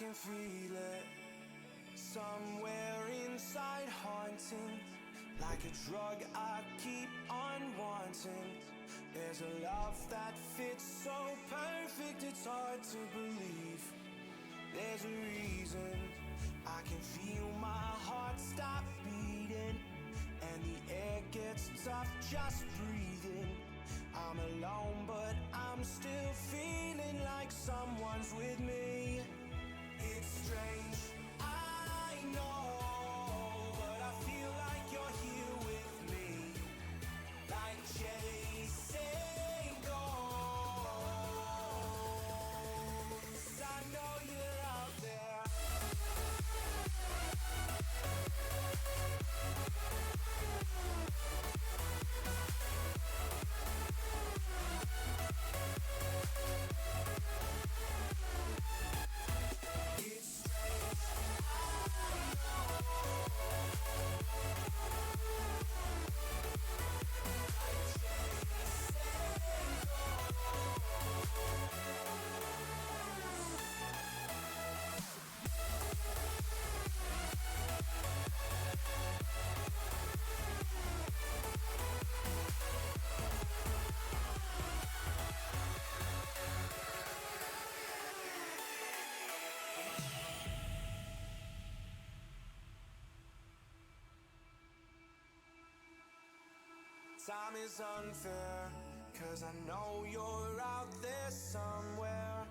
can feel it somewhere inside, haunting like a drug I keep on wanting. There's a love that fits so perfect, it's hard to believe. There's a reason I can feel my heart stop beating, and the air gets tough just breathing. I'm alone, but I'm still feeling like someone's with me. It's strange, I know, but I feel like you're here with me, like chasing ghosts. I know you're out there. Time is unfair, 'cause I know you're out there somewhere,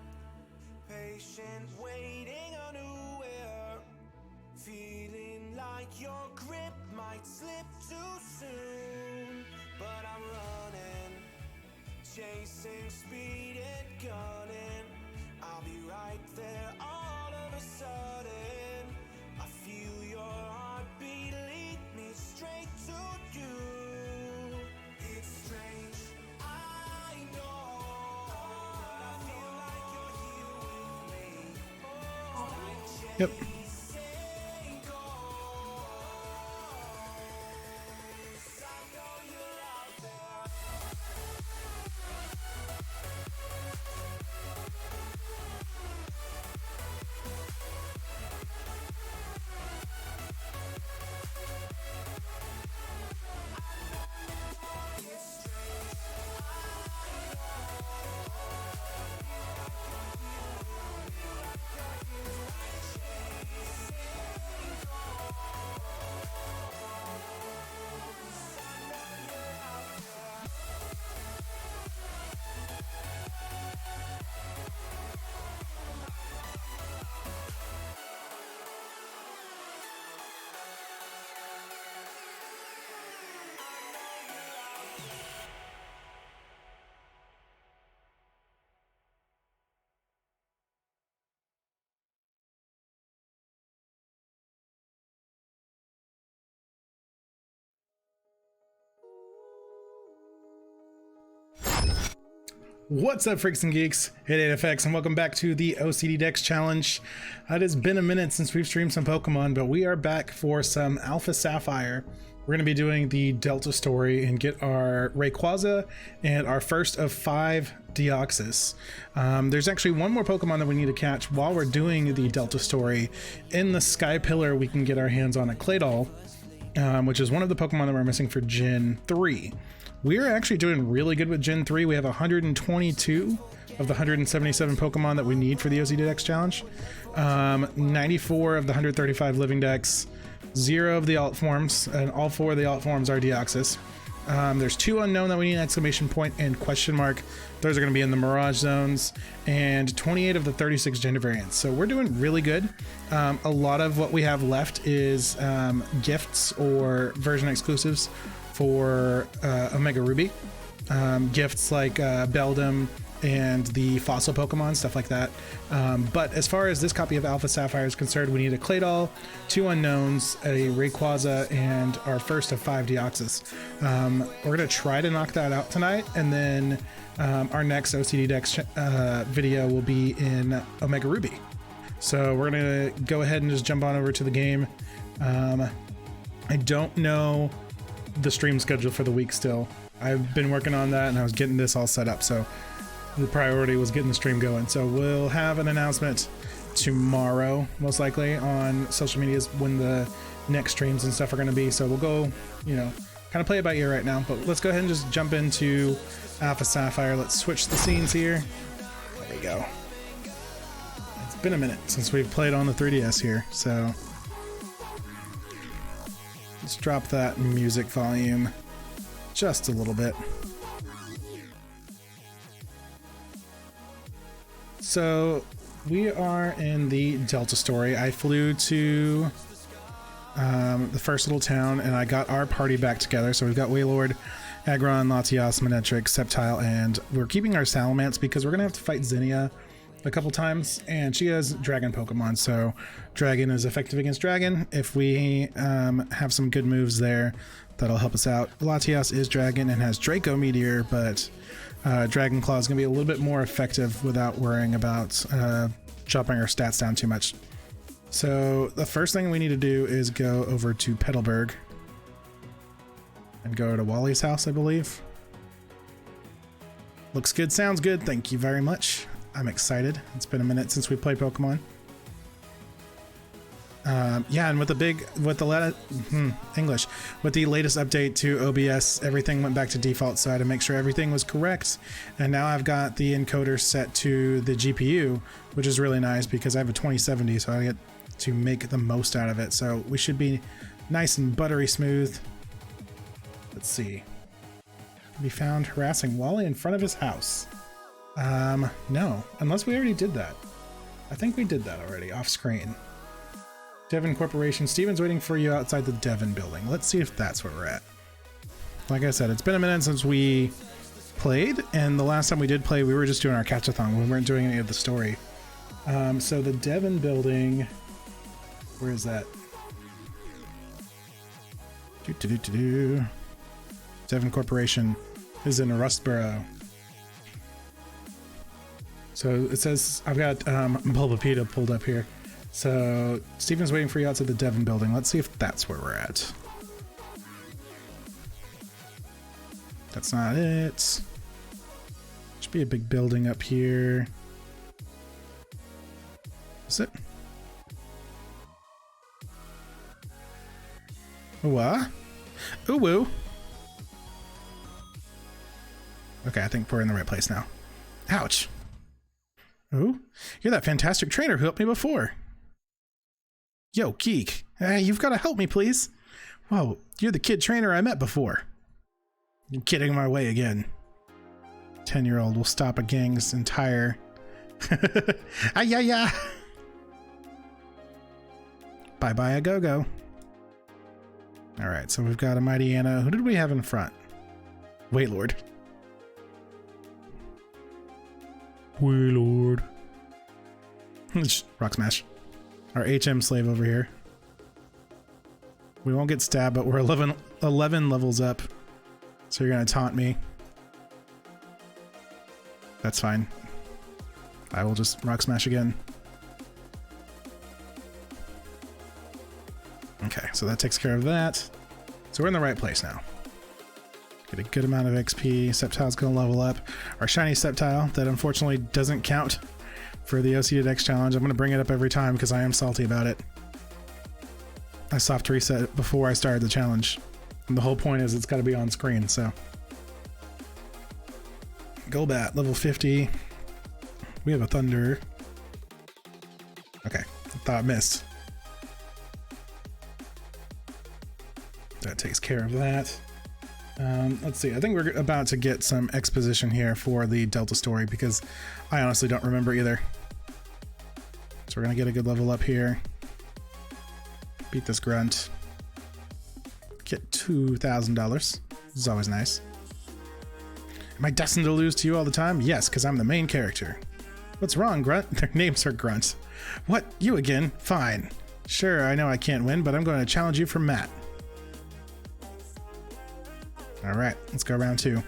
patient, waiting unaware, feeling like your grip might slip too soon. But I'm running, chasing speed and gunning. I'll be right there all of a sudden. I feel your heartbeat lead me straight to you. It's strange, I know, but I feel like you're here with me. Like chasing ghosts. I know you're out there. What's up, freaks and geeks? It's Aedifex, and welcome back to the OCD Dex Challenge. It has been a minute since we've streamed some Pokemon, but we are back for some Alpha Sapphire. We're going to be doing the Delta story and get our Rayquaza and our first of 5 Deoxys. There's actually one more Pokemon that we need to catch while we're doing the Delta story. In the Sky Pillar, we can get our hands on a Claydol, which is one of the Pokemon that we're missing for Gen 3. We're actually doing really good with Gen 3. We have 122 of the 177 Pokemon that we need for the OCD Dex Challenge. 94 of the 135 living dex, 0 of the alt forms, and all 4 of the alt forms are Deoxys. There's 2 unknown that we need, exclamation point and question mark. Those are going to be in the Mirage zones, and 28 of the 36 gender variants. So we're doing really good. A lot of what we have left is gifts or version exclusives for Omega Ruby. Gifts like Beldum and the fossil Pokemon, stuff like that. But as far as this copy of Alpha Sapphire is concerned, we need a Claydol, 2 unknowns, a Rayquaza, and our first of 5 Deoxys. We're gonna try to knock that out tonight, and then our next OCD Dex video will be in Omega Ruby. So we're gonna go ahead and just jump on over to the game. I don't know the stream schedule for the week still. I've been working on that, and I was getting this all set up, so the priority was getting the stream going. So we'll have an announcement tomorrow, most likely, on social medias when the next streams and stuff are going to be. So we'll go, you know, kind of play it by ear right now. But let's go ahead and just jump into Alpha Sapphire. Let's switch the scenes here. There we go. It's been a minute since we've played on the 3DS here, so let's drop that music volume just a little bit. So we are in the Delta story. I flew to the first little town and I got our party back together. So we've got Waylord, Agron, Latias, Manetrix, Sceptile, and we're keeping our Salamence because we're going to have to fight Zinnia a couple times, and she has dragon Pokemon, so dragon is effective against dragon. If we have some good moves there, that'll help us out. Latias is dragon and has Draco Meteor, but Dragon Claw is going to be a little bit more effective without worrying about dropping our stats down too much. So the first thing we need to do is go over to Petalburg and go to Wally's house, I believe. Looks good, sounds good. Thank you very much. I'm excited. It's been a minute since we played Pokemon. Yeah, and with the latest update to OBS, everything went back to default, so I had to make sure everything was correct. And now I've got the encoder set to the GPU, which is really nice because I have a 2070, so I get to make the most out of it. So we should be nice and buttery smooth. Let's see. Can be found harassing Wally in front of his house. No, unless we already did that. I think we did that already off screen. Devon Corporation. Steven's waiting for you outside the Devon building. Let's see if that's where we're at. Like I said, it's been a minute since we played, and the last time we did play, we were just doing our catch-a-thon. We weren't doing any of the story. So the Devon building, where is that? Devon Corporation is in Rustboro. So it says, I've got Bulbapedia pulled up here. So Steven's waiting for you outside the Devon building. Let's see if that's where we're at. That's not it. Should be a big building up here. Is it? What? Ooh woo. Okay, I think we're in the right place now. Ouch. Ooh, you're that fantastic trainer who helped me before. Yo, Geek, you've got to help me, please. Whoa, you're the kid trainer I met before. You're getting my way again. 10-year-old will stop a gang's entire... yeah. Bye-bye a go-go. Alright, so we've got a Mightyena. Who did we have in front? Waylord. Waylord. Rock Smash. Our HM slave over here. We won't get stabbed, but we're 11 levels up. So you're going to taunt me. That's fine. I will just Rock Smash again. Okay, so that takes care of that. So we're in the right place now. Get a good amount of XP. Sceptile's going to level up. Our shiny Sceptile, that unfortunately doesn't count for the OCD Dex challenge. I'm going to bring it up every time because I am salty about it. I soft reset it before I started the challenge. And the whole point is it's got to be on screen, so. Golbat, level 50. We have a Thunder. Okay, I thought I missed. That takes care of that. Let's see, I think we're about to get some exposition here for the Delta story because I honestly don't remember either. So we're gonna get a good level up here. Beat this grunt. Get $2,000. This is always nice. Am I destined to lose to you all the time? Yes, because I'm the main character. What's wrong, Grunt? Their names are Grunt. What? You again? Fine. Sure, I know I can't win, but I'm going to challenge you for Matt. Alright, let's go round 2.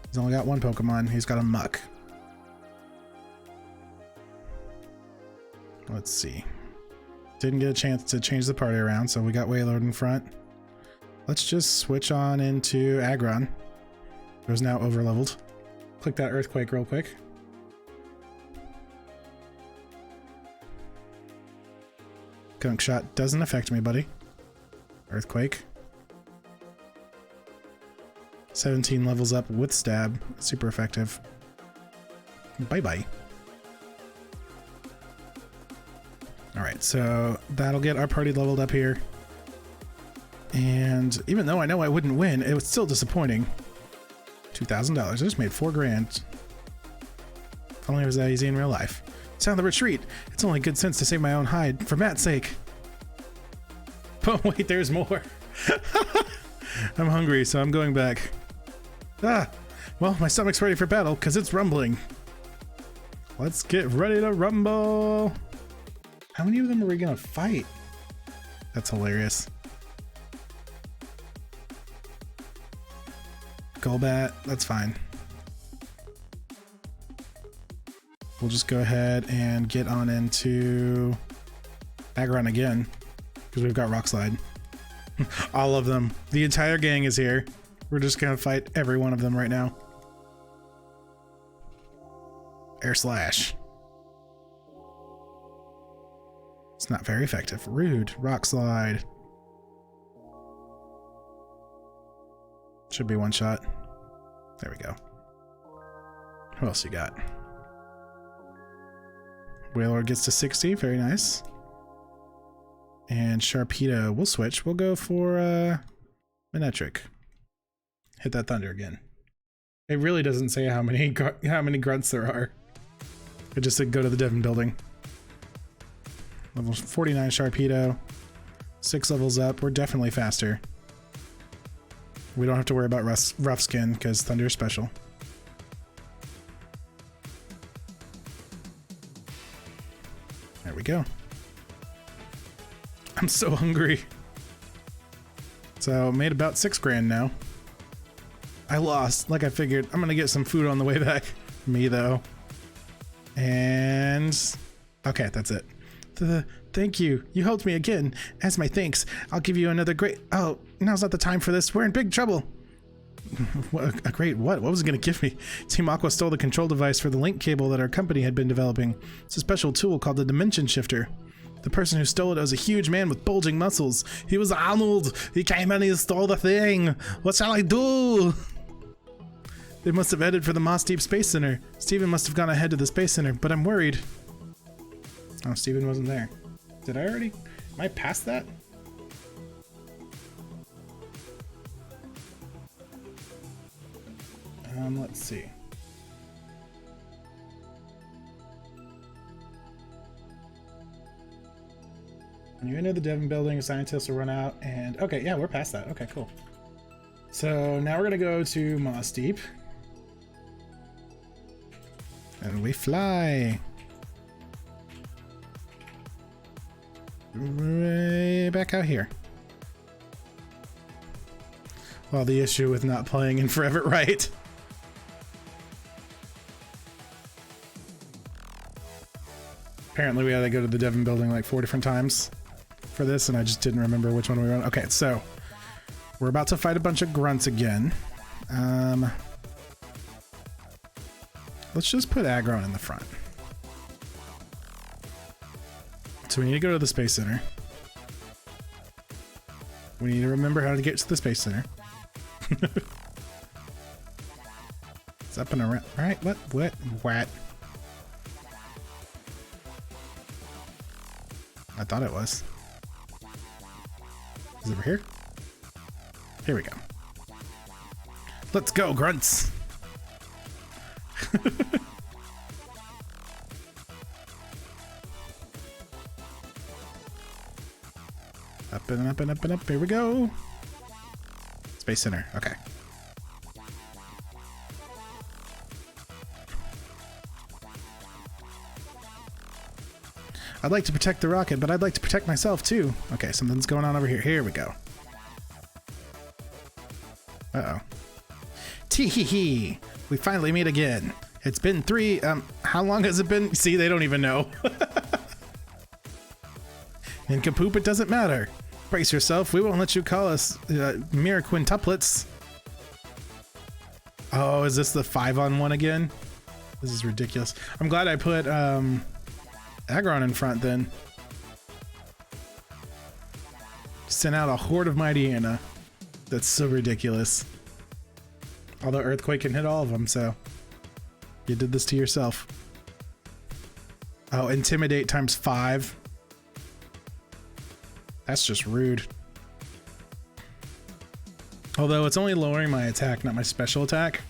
He's only got one Pokemon. He's got a Muck. Let's see. Didn't get a chance to change the party around, so we got Waylord in front. Let's just switch on into Agron, who's now overleveled. Click that Earthquake real quick. Gunk shot doesn't affect me, buddy. Earthquake. 17 levels up with stab. Super effective. Bye-bye. Alright, so that'll get our party leveled up here. And even though I know I wouldn't win, it was still disappointing. $2,000. I just made $4 grand. If only it was that easy in real life. Sound the retreat. It's only good sense to save my own hide, for Matt's sake. Oh wait, there's more. I'm hungry, so I'm going back. Ah, well, my stomach's ready for battle, because it's rumbling. Let's get ready to rumble. How many of them are we gonna fight? That's hilarious. Golbat, that's fine. We'll just go ahead and get on into Aggron again, because we've got Rock Slide. All of them. The entire gang is here. We're just gonna fight every one of them right now. Air Slash. It's not very effective. Rude. Rock Slide. Should be one shot. There we go. Who else you got? Wailord gets to 60. Very nice. And Sharpedo. We'll switch. We'll go for Manectric. Hit that thunder again. It really doesn't say how many grunts there are. It just said go to the Devon building. Level 49 Sharpedo. 6 levels up. We're definitely faster. We don't have to worry about rough skin because Thunder is special. There we go. I'm so hungry. So made about 6 grand now. I lost, like I figured. I'm gonna get some food on the way back. Me though. And okay, that's it. Thank you. You helped me again. As my thanks, I'll give you another great... Oh, now's not the time for this. We're in big trouble. A great what? What was it going to give me? Team Aqua stole the control device for the link cable that our company had been developing. It's a special tool called the Dimension Shifter. The person who stole it was a huge man with bulging muscles. He was Arnold. He came and he stole the thing. What shall I do? They must have headed for the Moss Deep Space Center. Steven must have gone ahead to the Space Center, but I'm worried. Oh, Steven wasn't there. Did I already? Am I past that? Let's see. When you enter the Devon building, scientists will run out and... Okay, yeah, we're past that. Okay, cool. So now we're gonna go to Moss Deep. And we fly. Way back out here. Well, the issue with not playing in Forever Right. Apparently we had to go to the Devon building like 4 different times for this, and I just didn't remember which one we were on. Okay, so we're about to fight a bunch of grunts again. Let's just put Aggron in the front. So we need to go to the Space Center. We need to remember how to get to the Space Center. It's up and around. All right, what? I thought it was. Is it over here? Here we go. Let's go, grunts. Up and up and up and up. Here we go. Space Center. Okay. I'd like to protect the rocket, but I'd like to protect myself too. Okay, something's going on over here. Here we go. Uh-oh. Tee-hee-hee. We finally meet again. It's been 3... how long has it been? See, they don't even know. In Kapoop, it doesn't matter. Brace yourself. We won't let you call us mere quintuplets. Oh, is this the 5-on-1 again? This is ridiculous. I'm glad I put Aggron in front then. sent out a horde of Mighty Anna. That's so ridiculous. Although Earthquake can hit all of them, so you did this to yourself. Oh, Intimidate times 5. That's just rude. Although it's only lowering my attack, not my special attack.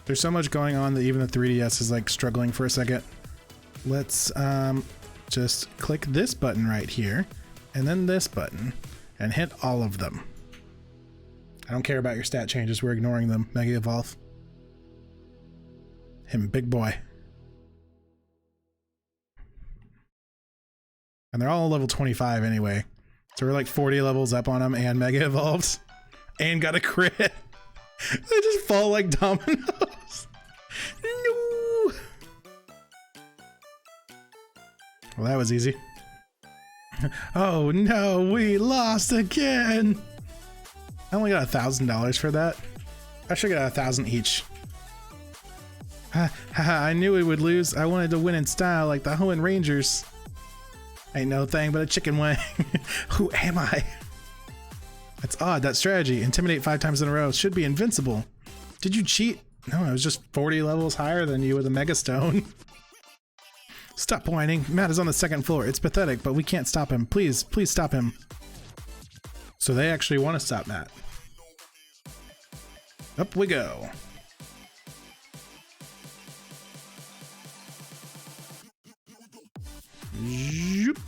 There's so much going on that even the 3DS is like struggling for a second. Let's just click this button right here and then this button and hit all of them. I don't care about your stat changes. We're ignoring them. Mega Evolve. Him, big boy. And they're all level 25 anyway. So we're like 40 levels up on them and Mega Evolved. And got a crit. They just fall like dominoes. No. Well, that was easy. Oh no, we lost again. I only got $1,000 for that. I should get 1,000 each. I knew we would lose. I wanted to win in style like the Hoenn Rangers. Ain't no thing but a chicken wing. Who am I? That's odd. That strategy, intimidate 5 times in a row, should be invincible. Did you cheat? No, I was just 40 levels higher than you with a Mega Stone. Stop whining. Matt is on the 2nd floor. It's pathetic, but we can't stop him. Please, please stop him. So they actually want to stop Matt. Up we go. Zoop.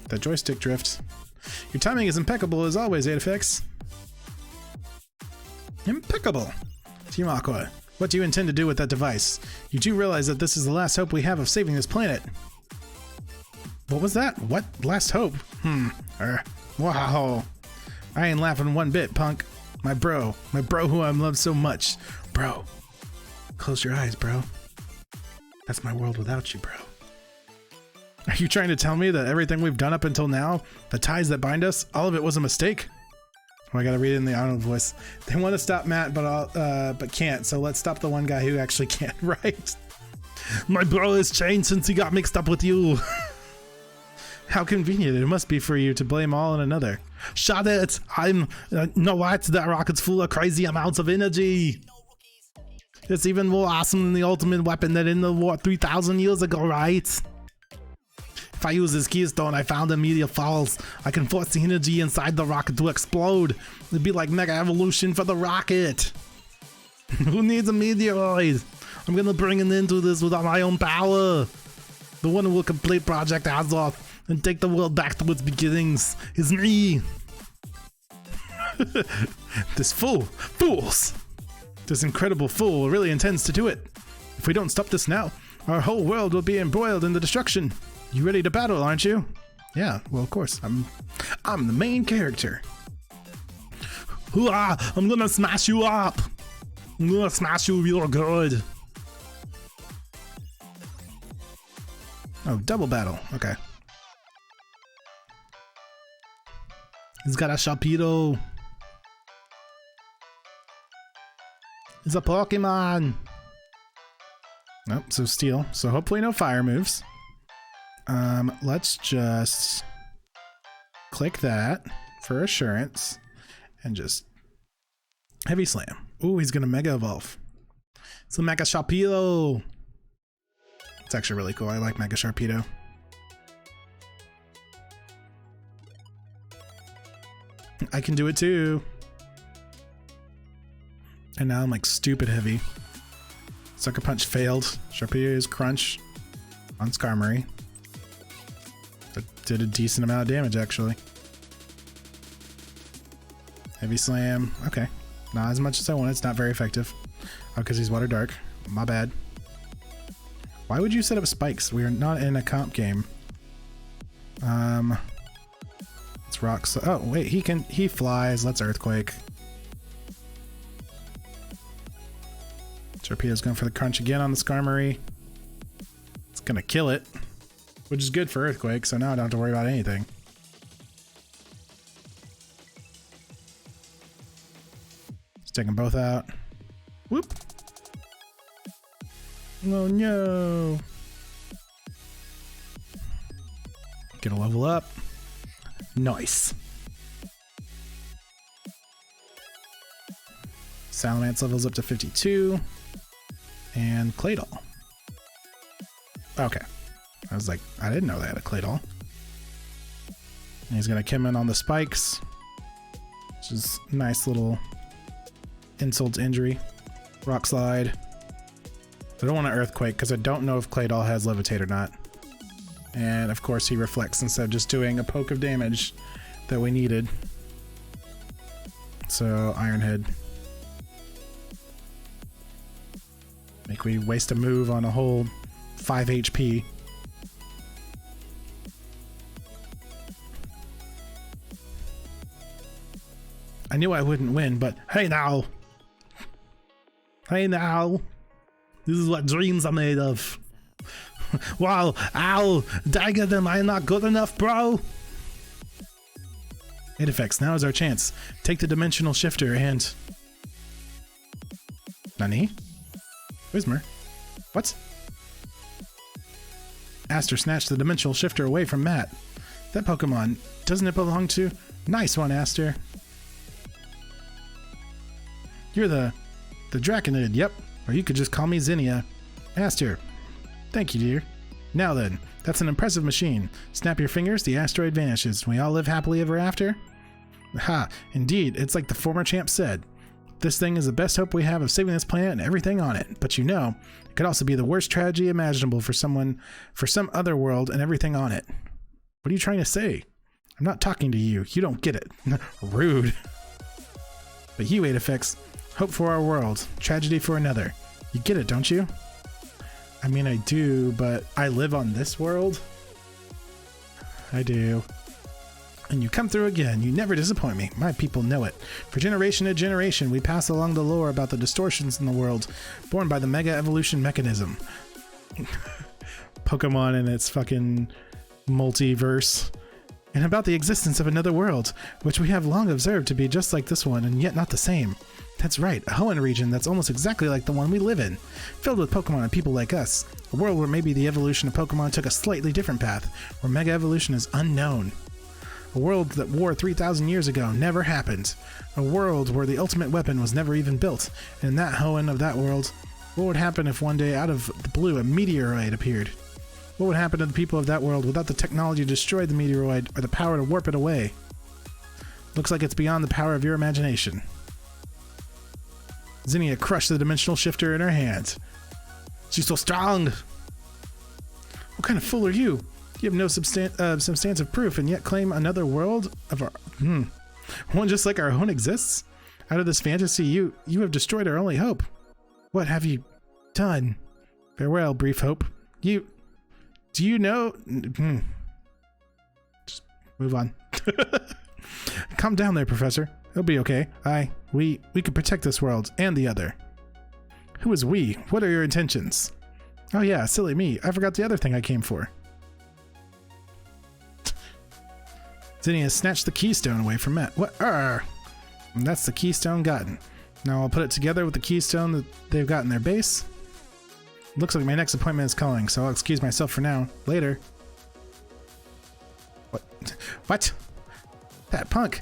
That joystick drift. Your timing is impeccable as always, Aedifex. Impeccable. Team Aqua, what do you intend to do with that device? You do realize that this is the last hope we have of saving this planet. What was that? What? Last hope? Wow. I ain't laughing one bit, punk. My bro who I love so much. Bro, close your eyes, bro. That's my world without you, bro. Are you trying to tell me that everything we've done up until now, the ties that bind us, all of it was a mistake? Oh, I gotta read it in the Arnold voice. They want to stop Matt, but can't, so let's stop the one guy who actually can, right? My bro has changed since he got mixed up with you. How convenient it must be for you to blame all on another. Shut it! No what? That rocket's full of crazy amounts of energy. It's even more awesome than the ultimate weapon that in the war 3,000 years ago, right? If I use this keystone I found in Media Falls, I can force the energy inside the rocket to explode. It'd be like Mega Evolution for the rocket. Who needs a meteoroid? I'm gonna bring an end to this with my own power. The one who will complete Project Azoth and take the world back to its beginnings is me. This fools. This incredible fool really intends to do it. If we don't stop this now, our whole world will be embroiled in the destruction. You ready to battle, aren't you? Yeah, well, of course. I'm the main character. Hoorah! I'm gonna smash you up. I'm gonna smash you real good. Oh, double battle. Okay. He's got a Sharpedo. He's a Pokemon. Nope, so steel. So hopefully no fire moves. Let's just click that for assurance and just heavy slam. Ooh, he's gonna Mega Evolve. It's a Mega Sharpedo. It's actually really cool. I like Mega Sharpedo. I can do it too. And now I'm like stupid heavy. Sucker Punch failed. Sharpedo's Crunch on Skarmory. That did a decent amount of damage actually. Heavy Slam. Okay. Not as much as I want. It's not very effective. Oh, because he's Water Dark. My bad. Why would you set up spikes? We are not in a comp game. Let's rock. Oh wait, he flies. Let's Earthquake. Torpedo's going for the crunch again on the Skarmory. It's gonna kill it, which is good for Earthquake, so now I don't have to worry about anything. Let's take them both out. Whoop. Oh no. Get a level up. Nice. Salamence levels up to 52. And Claydol. Okay. I was like, I didn't know they had a Claydol. And he's going to come in on the spikes, which is a nice little insult to injury. Rock Slide. I don't want to Earthquake because I don't know if Claydol has Levitate or not. And of course he reflects instead of just doing a poke of damage that we needed. So Iron Head. Make we waste a move on a whole 5 HP. I knew I wouldn't win, but hey now! Hey now! This is what dreams are made of. Wow, ow! Dang it, am I not good enough, bro? Aedifex, now is our chance. Take the dimensional shifter and... Nani? Whismer? What? Aster snatched the dimensional shifter away from Matt. That Pokemon, doesn't it belong to... Nice one, Aster. You're the Draconid, yep. Or you could just call me Zinnia. Aster. Thank you, dear. Now then, that's an impressive machine. Snap your fingers, the asteroid vanishes. We all live happily ever after? Ha, indeed, it's like the former champ said. This thing is the best hope we have of saving this planet and everything on it. But you know, it could also be the worst tragedy imaginable for some other world and everything on it. What are you trying to say? I'm not talking to you. You don't get it. Rude. But you, Aedifex, hope for our world, tragedy for another. You get it, don't you? I mean, I do, but I live on this world. I do. And you come through again. You never disappoint me. My people know it. For generation to generation, we pass along the lore about the distortions in the world born by the mega evolution mechanism. Pokemon and its fucking multiverse. And about the existence of another world, which we have long observed to be just like this one and yet not the same. That's right, a Hoenn region that's almost exactly like the one we live in, filled with Pokemon and people like us. A world where maybe the evolution of Pokemon took a slightly different path, where Mega Evolution is unknown. A world that war 3,000 years ago never happened. A world where the ultimate weapon was never even built. And in that Hoenn of that world, what would happen if one day out of the blue a meteoroid appeared? What would happen to the people of that world without the technology to destroy the meteoroid or the power to warp it away? Looks like it's beyond the power of your imagination. Zinnia crushed the dimensional shifter in her hand. She's so strong! What kind of fool are you? You have no substantive proof and yet claim another world of our... One just like our own exists? Out of this fantasy, you have destroyed our only hope. What have you done? Farewell, brief hope. Do you know... Just move on. Calm down there, Professor. It'll be okay. We could protect this world and the other. Who is we? What are your intentions? Oh yeah, silly me. I forgot the other thing I came for. Zinnia snatched the keystone away from Matt. What? And that's the keystone gotten. Now I'll put it together with the keystone that they've got in their base. Looks like my next appointment is calling, so I'll excuse myself for now. Later. What? That punk.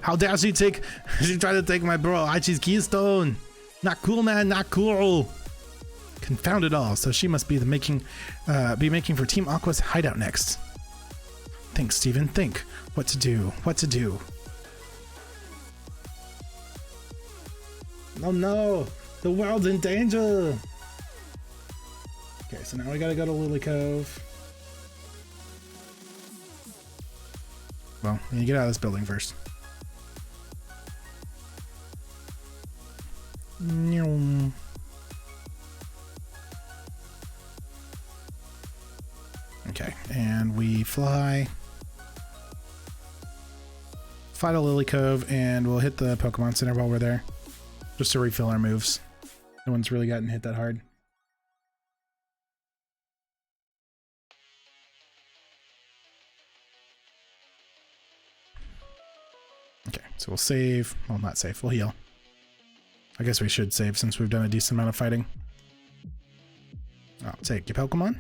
How dare she try to take my bro Aichi's keystone? Not cool, man, not cool. Confound it all. So she must be making for Team Aqua's hideout next. Think, Steven, think. What to do? Oh no, the world's in danger. Okay, so now we gotta go to Lily Cove. Well, we need to get out of this building first. Okay, and we fly to Lily Cove, and we'll hit the Pokemon Center while we're there, just to refill our moves. No one's really gotten hit that hard. Okay, so we'll save. Well, not save, we'll heal. I guess we should save since we've done a decent amount of fighting. I'll take your Pokemon.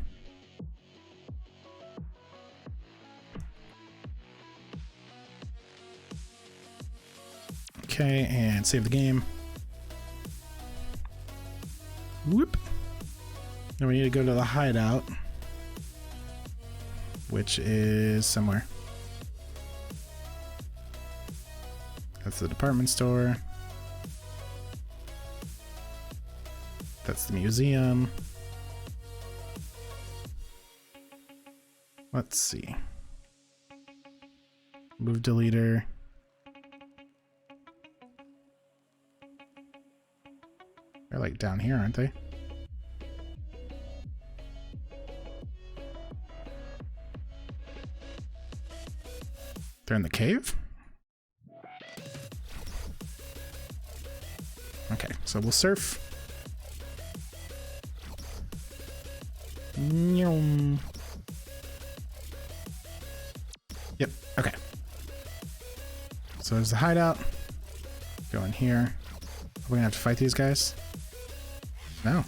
Okay, and save the game. Whoop. Then we need to go to the hideout, which is somewhere. That's the department store. That's the museum. Let's see. Move deleter. They're like down here, aren't they? They're in the cave? Okay, so we'll surf. Yep, okay. So there's the hideout. Go in here. Are we gonna have to fight these guys? No.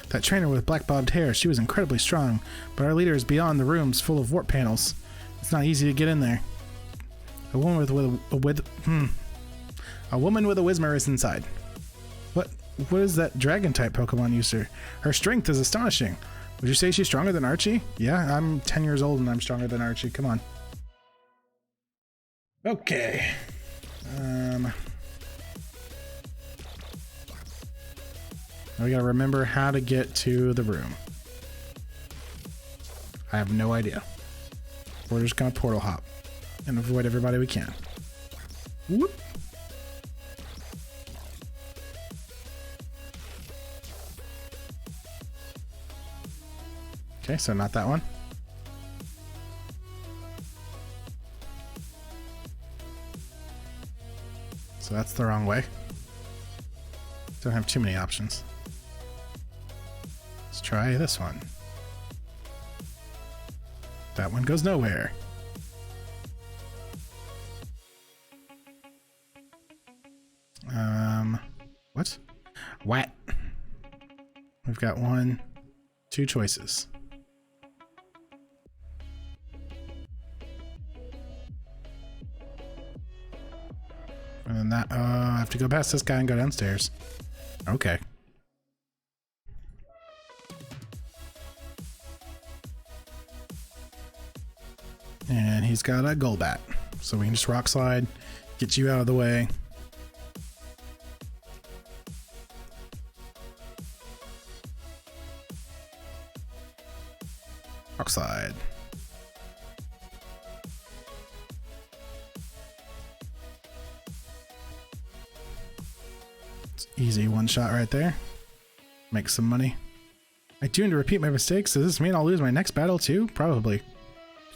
That trainer with black bobbed hair, she was incredibly strong, but our leader is beyond the rooms full of warp panels. It's not easy to get in there. A woman with a woman with a Whismer is inside. What is that dragon type Pokemon user? Her strength is astonishing. Would you say she's stronger than Archie? Yeah, I'm 10 years old and I'm stronger than Archie. Come on. Okay. We gotta remember how to get to the room. I have no idea. We're just gonna portal hop and avoid everybody we can. Whoop. Okay, so not that one. So that's the wrong way. Don't have too many options. Let's try this one. That one goes nowhere. What? We've got 2 choices. And then that, I have to go past this guy and go downstairs. Okay. And he's got a Golbat. So we can just rock slide, get you out of the way. Rock slide. It's easy one shot right there. Make some money. I tuned to repeat my mistakes. Does this mean I'll lose my next battle too? Probably.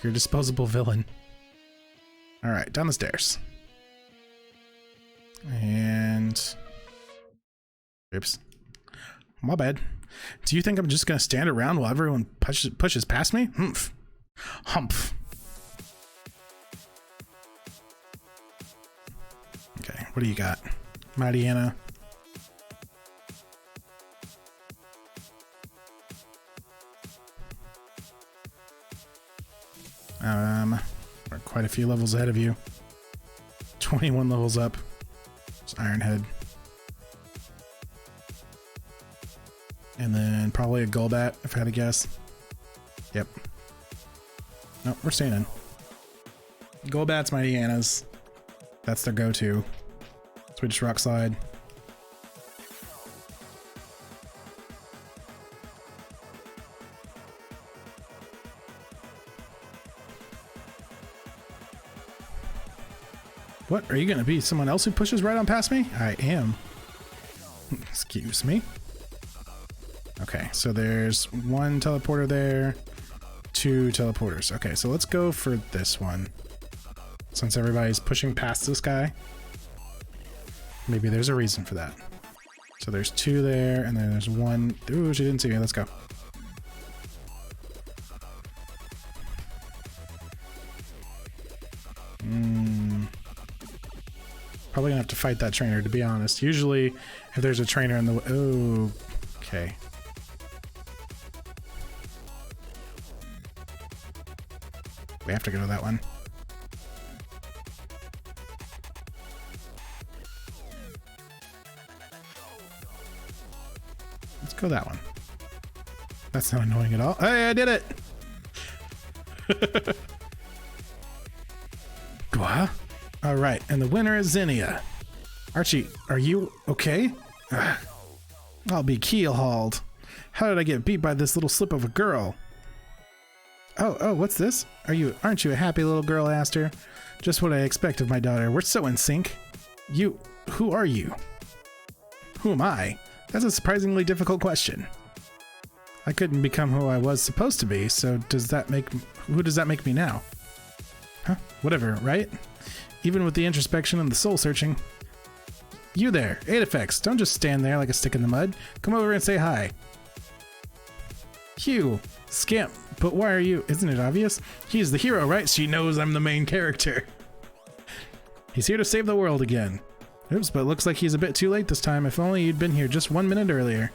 You're a disposable villain. Alright, down the stairs. And... oops. My bad. Do you think I'm just gonna stand around while everyone pushes past me? Humph. Humph. Okay, what do you got? Mariana. We're quite a few levels ahead of you. 21 levels up. It's Ironhead. And then probably a Golbat, if I had to guess. Yep. Nope, we're staying in. Golbats, Mighty-Annas. That's their go-to. So we just rock slide. What? Are you gonna be someone else who pushes right on past me? I am. Excuse me. Okay, so there's 1 teleporter there, 2 teleporters. Okay, so let's go for this one. Since everybody's pushing past this guy, maybe there's a reason for that. So there's 2 there, and then there's 1. Ooh, she didn't see me. Let's go. Probably gonna have to fight that trainer, to be honest. Usually, if there's a trainer in the way... oh, okay. We have to go to that one. Go that one. That's not annoying at all. Hey, I did it! Gwa? Alright, and the winner is Zinnia. Archie, are you okay? Ugh. I'll be keel-hauled. How did I get beat by this little slip of a girl? Oh, what's this? Aren't you a happy little girl, I asked her. Just what I expect of my daughter. We're so in sync. Who are you? Who am I? That's a surprisingly difficult question. I couldn't become who I was supposed to be, so who does that make me now? Huh? Whatever, right? Even with the introspection and the soul searching. You there, Aedifex, don't just stand there like a stick in the mud. Come over and say hi. Hugh, scamp, but why are you? Isn't it obvious? He's the hero, right? She knows I'm the main character. He's here to save the world again. Oops, but looks like he's a bit too late this time. If only you'd been here just 1 minute earlier.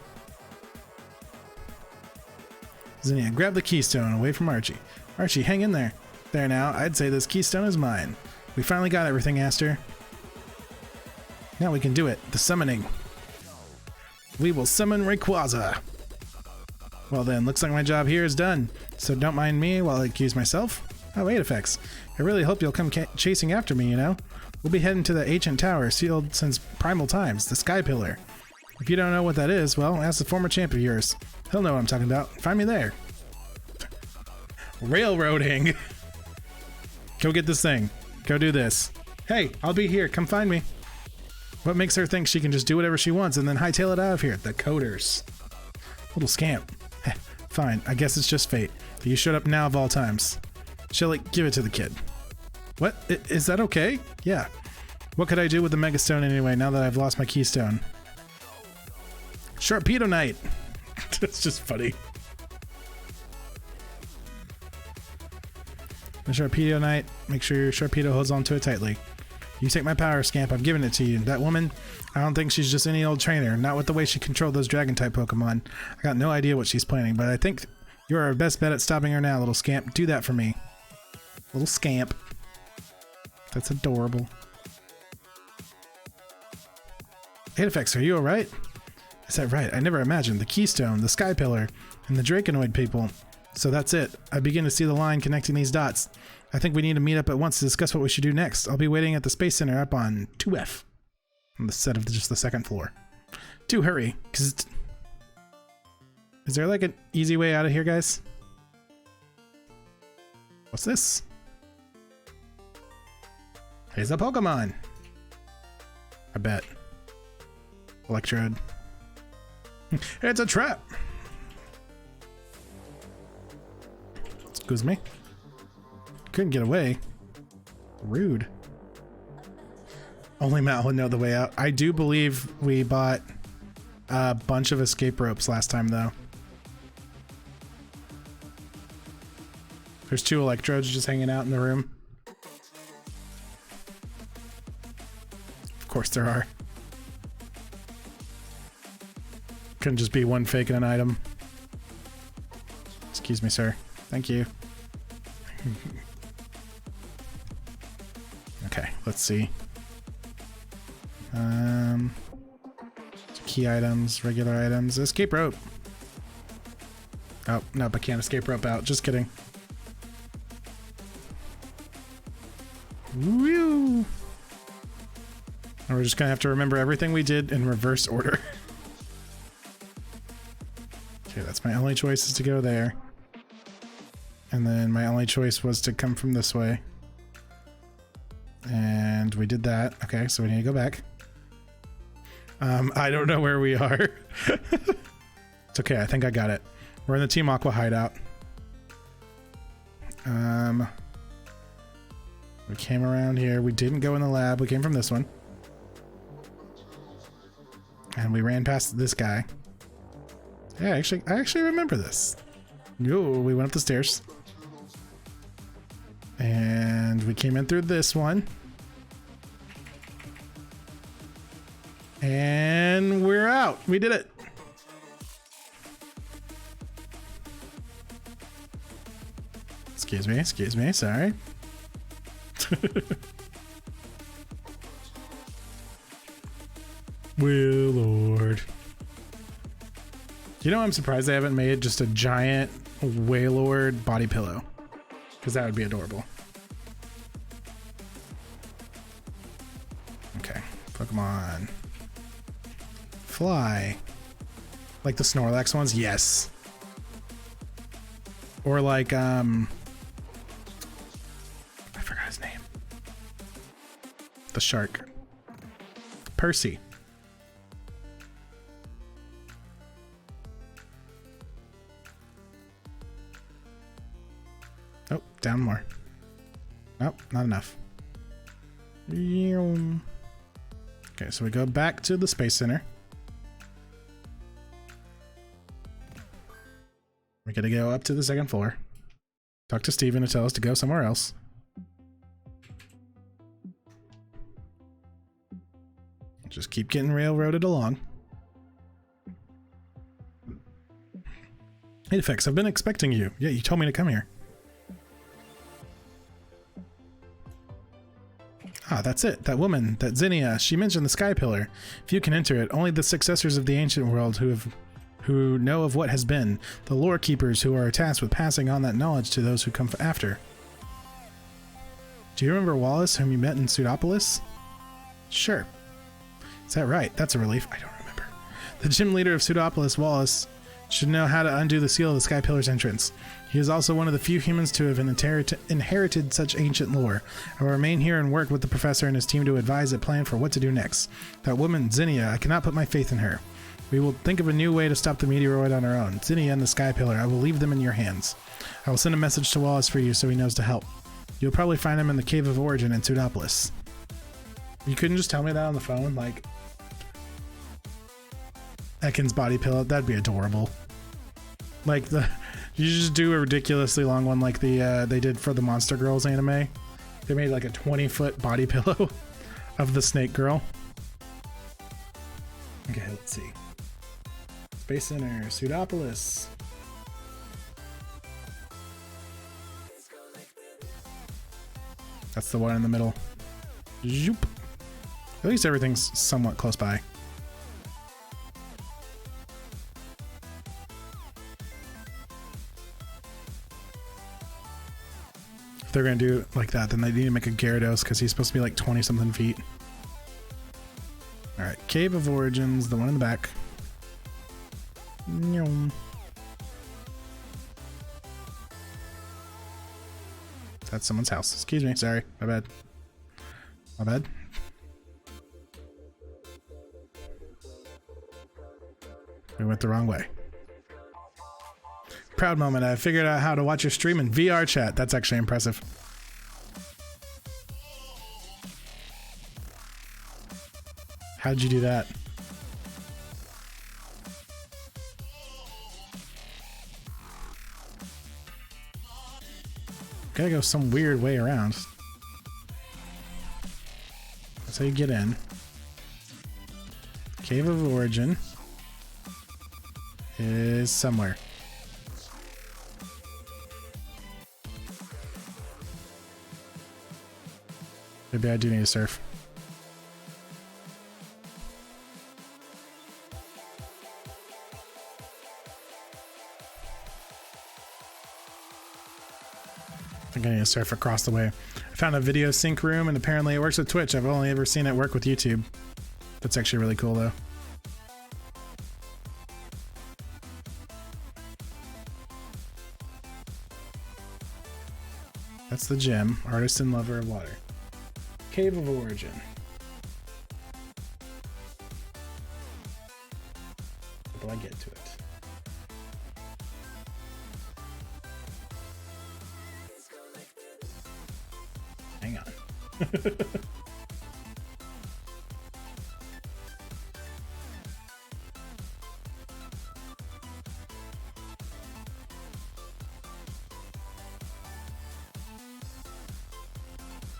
Zinnia, grab the keystone away from Archie. Archie, hang in there. There now, I'd say this keystone is mine. We finally got everything, Aster. Now we can do it. The summoning. We will summon Rayquaza. Well then, looks like my job here is done. So don't mind me while I accuse myself. Oh, Aedifex. I really hope you'll come chasing after me, you know? We'll be heading to the ancient tower, sealed since primal times, the Sky Pillar. If you don't know what that is, well, ask the former champ of yours. He'll know what I'm talking about. Find me there. Railroading. Go get this thing. Go do this. Hey, I'll be here. Come find me. What makes her think she can just do whatever she wants and then hightail it out of here? The coders. Little scamp. Fine, I guess it's just fate. You showed up now of all times. Shelly, give it to the kid. What? Is that okay? Yeah. What could I do with the Megastone anyway now that I've lost my keystone? Sharpedo Knight! That's just funny. The Sharpedo Knight, make sure your Sharpedo holds onto it tightly. You take my power, Scamp, I've given it to you. That woman, I don't think she's just any old trainer, not with the way she controlled those Dragon-type Pokemon. I got no idea what she's planning, but I think you're our best bet at stopping her now, little Scamp. Do that for me. Little Scamp. That's adorable. Aedifex, are you alright? Is that right? I never imagined the Keystone, the Sky Pillar, and the Draconoid people. So that's it. I begin to see the line connecting these dots. I think we need to meet up at once to discuss what we should do next. I'll be waiting at the Space Center up on 2F. On the set of just the second floor. Do hurry, because it's... Is there like an easy way out of here, guys? What's this? Here's a Pokemon. I bet. Electrode. It's a trap. Excuse me. Couldn't get away. Rude. Only Matt would know the way out. I do believe we bought a bunch of escape ropes last time, though. There's 2 electrodes just hanging out in the room. Of course there are. Couldn't just be one fake and an item. Excuse me, sir. Thank you. Okay, let's see. Key items, regular items, escape rope. Oh, nope, I can't escape rope out. Just kidding. Woo! And we're just gonna have to remember everything we did in reverse order. Okay, that's my only choice is to go there. And then my only choice was to come from this way. And we did that. Okay, so we need to go back. I don't know where we are. It's okay, I think I got it. We're in the Team Aqua hideout. We came around here. We didn't go in the lab. We came from this one. And we ran past this guy. Yeah, I actually remember this. No, we went up the stairs. And we came in through this one. And we're out. We did it. Excuse me, sorry. Well, Lord. You know, I'm surprised they haven't made just a giant Wailord body pillow, because that would be adorable. Okay, Pokemon. Fly. Like the Snorlax ones? Yes. Or like, I forgot his name. The shark. Percy. Oh, down more. Nope, not enough. Okay, so we go back to the Space Center. We gotta go up to the second floor. Talk to Steven to tell us to go somewhere else. Just keep getting railroaded along. Aedifex, I've been expecting you. Yeah, you told me to come here. Ah, that's it. That woman, that Zinnia, she mentioned the Sky Pillar. If you can enter it, only the successors of the ancient world who know of what has been, the lore keepers who are tasked with passing on that knowledge to those who come after. Do you remember Wallace, whom you met in Pseudopolis? Sure. Is that right? That's a relief. I don't remember. The gym leader of Pseudopolis, Wallace, should know how to undo the seal of the Sky Pillar's entrance. He is also one of the few humans to have inherited such ancient lore. I will remain here and work with the professor and his team to advise a plan for what to do next. That woman, Zinnia, I cannot put my faith in her. We will think of a new way to stop the meteoroid on our own. Zinnia and the Sky Pillar, I will leave them in your hands. I will send a message to Wallace for you so he knows to help. You'll probably find him in the Cave of Origin in Pseudopolis. You couldn't just tell me that on the phone? Like, Ekans body pillow, that'd be adorable. Like, you just do a ridiculously long one like they did for the Monster Girls anime. They made like a 20-foot body pillow of the snake girl. Okay, let's see. Space Center, Pseudopolis. That's the one in the middle. Zoop. At least everything's somewhat close by. If they're gonna do it like that, then they need to make a Gyarados because he's supposed to be like 20-something feet. Alright, Cave of Origins, the one in the back. That's someone's house. Excuse me, sorry. My bad. My bad. We went the wrong way. Proud moment. I figured out how to watch your stream in VR chat. That's actually impressive. How'd you do that? Gotta go some weird way around. That's how you get in. Cave of Origin is somewhere. Maybe I do need to surf. I think I need to surf across the way. I found a video sync room and apparently it works with Twitch. I've only ever seen it work with YouTube. That's actually really cool though. That's the gym. Artist and lover of water. Cave of Origin. How do I get to it? Hang on.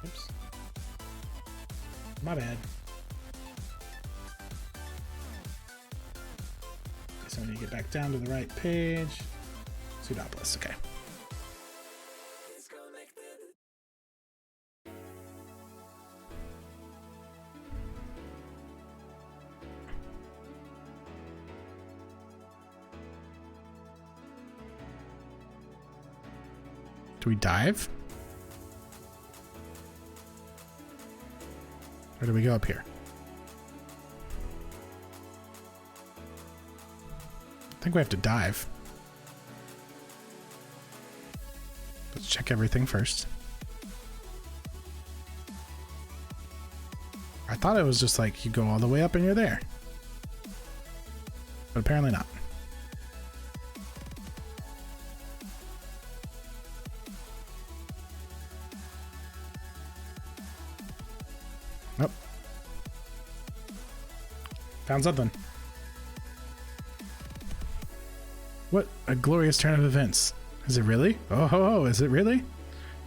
Oops. My bad. So I need to get back down to the right page. Pseudopolis, okay. Do we dive? Or do we go up here? I think we have to dive. Let's check everything first. I thought it was just like you go all the way up and you're there. But apparently not. Nope. Found something. What a glorious turn of events. Is it really? Oh, is it really?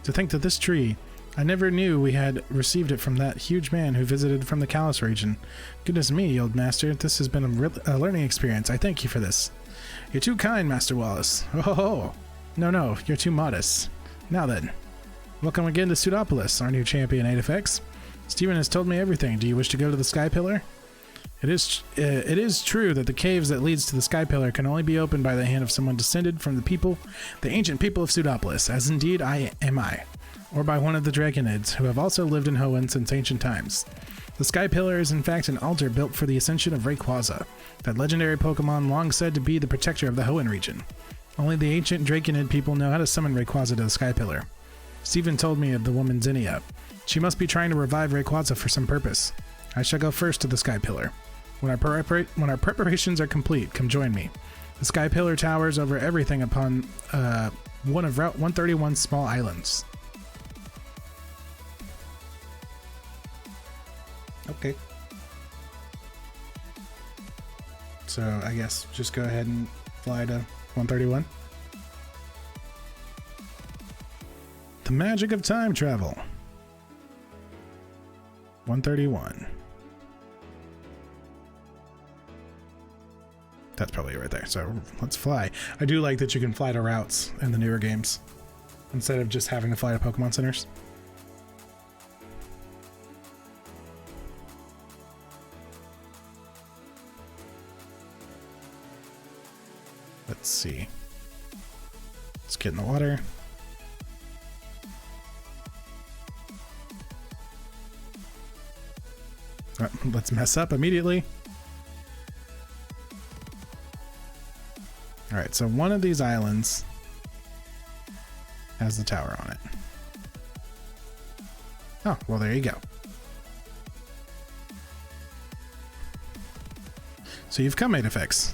To think that this tree, I never knew we had received it from that huge man who visited from the Callus region. Goodness me, old master, this has been a learning experience. I thank you for this. You're too kind, Master Wallace. Oh, no, you're too modest. Now then, welcome again to Pseudopolis, our new champion, Aedifex. Stephen has told me everything. Do you wish to go to the Sky Pillar? It is true that the caves that leads to the Sky Pillar can only be opened by the hand of someone descended from the ancient people of Pseudopolis, as indeed am I, or by one of the Draconids, who have also lived in Hoenn since ancient times. The Sky Pillar is in fact an altar built for the ascension of Rayquaza, that legendary Pokemon long said to be the protector of the Hoenn region. Only the ancient Draconid people know how to summon Rayquaza to the Sky Pillar. Stephen told me of the woman Zinnia. She must be trying to revive Rayquaza for some purpose. I shall go first to the Sky Pillar. When our preparations are complete, come join me. The Sky Pillar towers over everything upon one of Route 131's small islands. Okay. So I guess just go ahead and fly to 131. The magic of time travel. 131. That's probably right there. So let's fly. I do like that you can fly to routes in the newer games instead of just having to fly to Pokemon centers. Let's see. Let's get in the water. Let's mess up immediately. All right, so one of these islands has the tower on it. Oh, well, there you go. So you've come, Aedifex.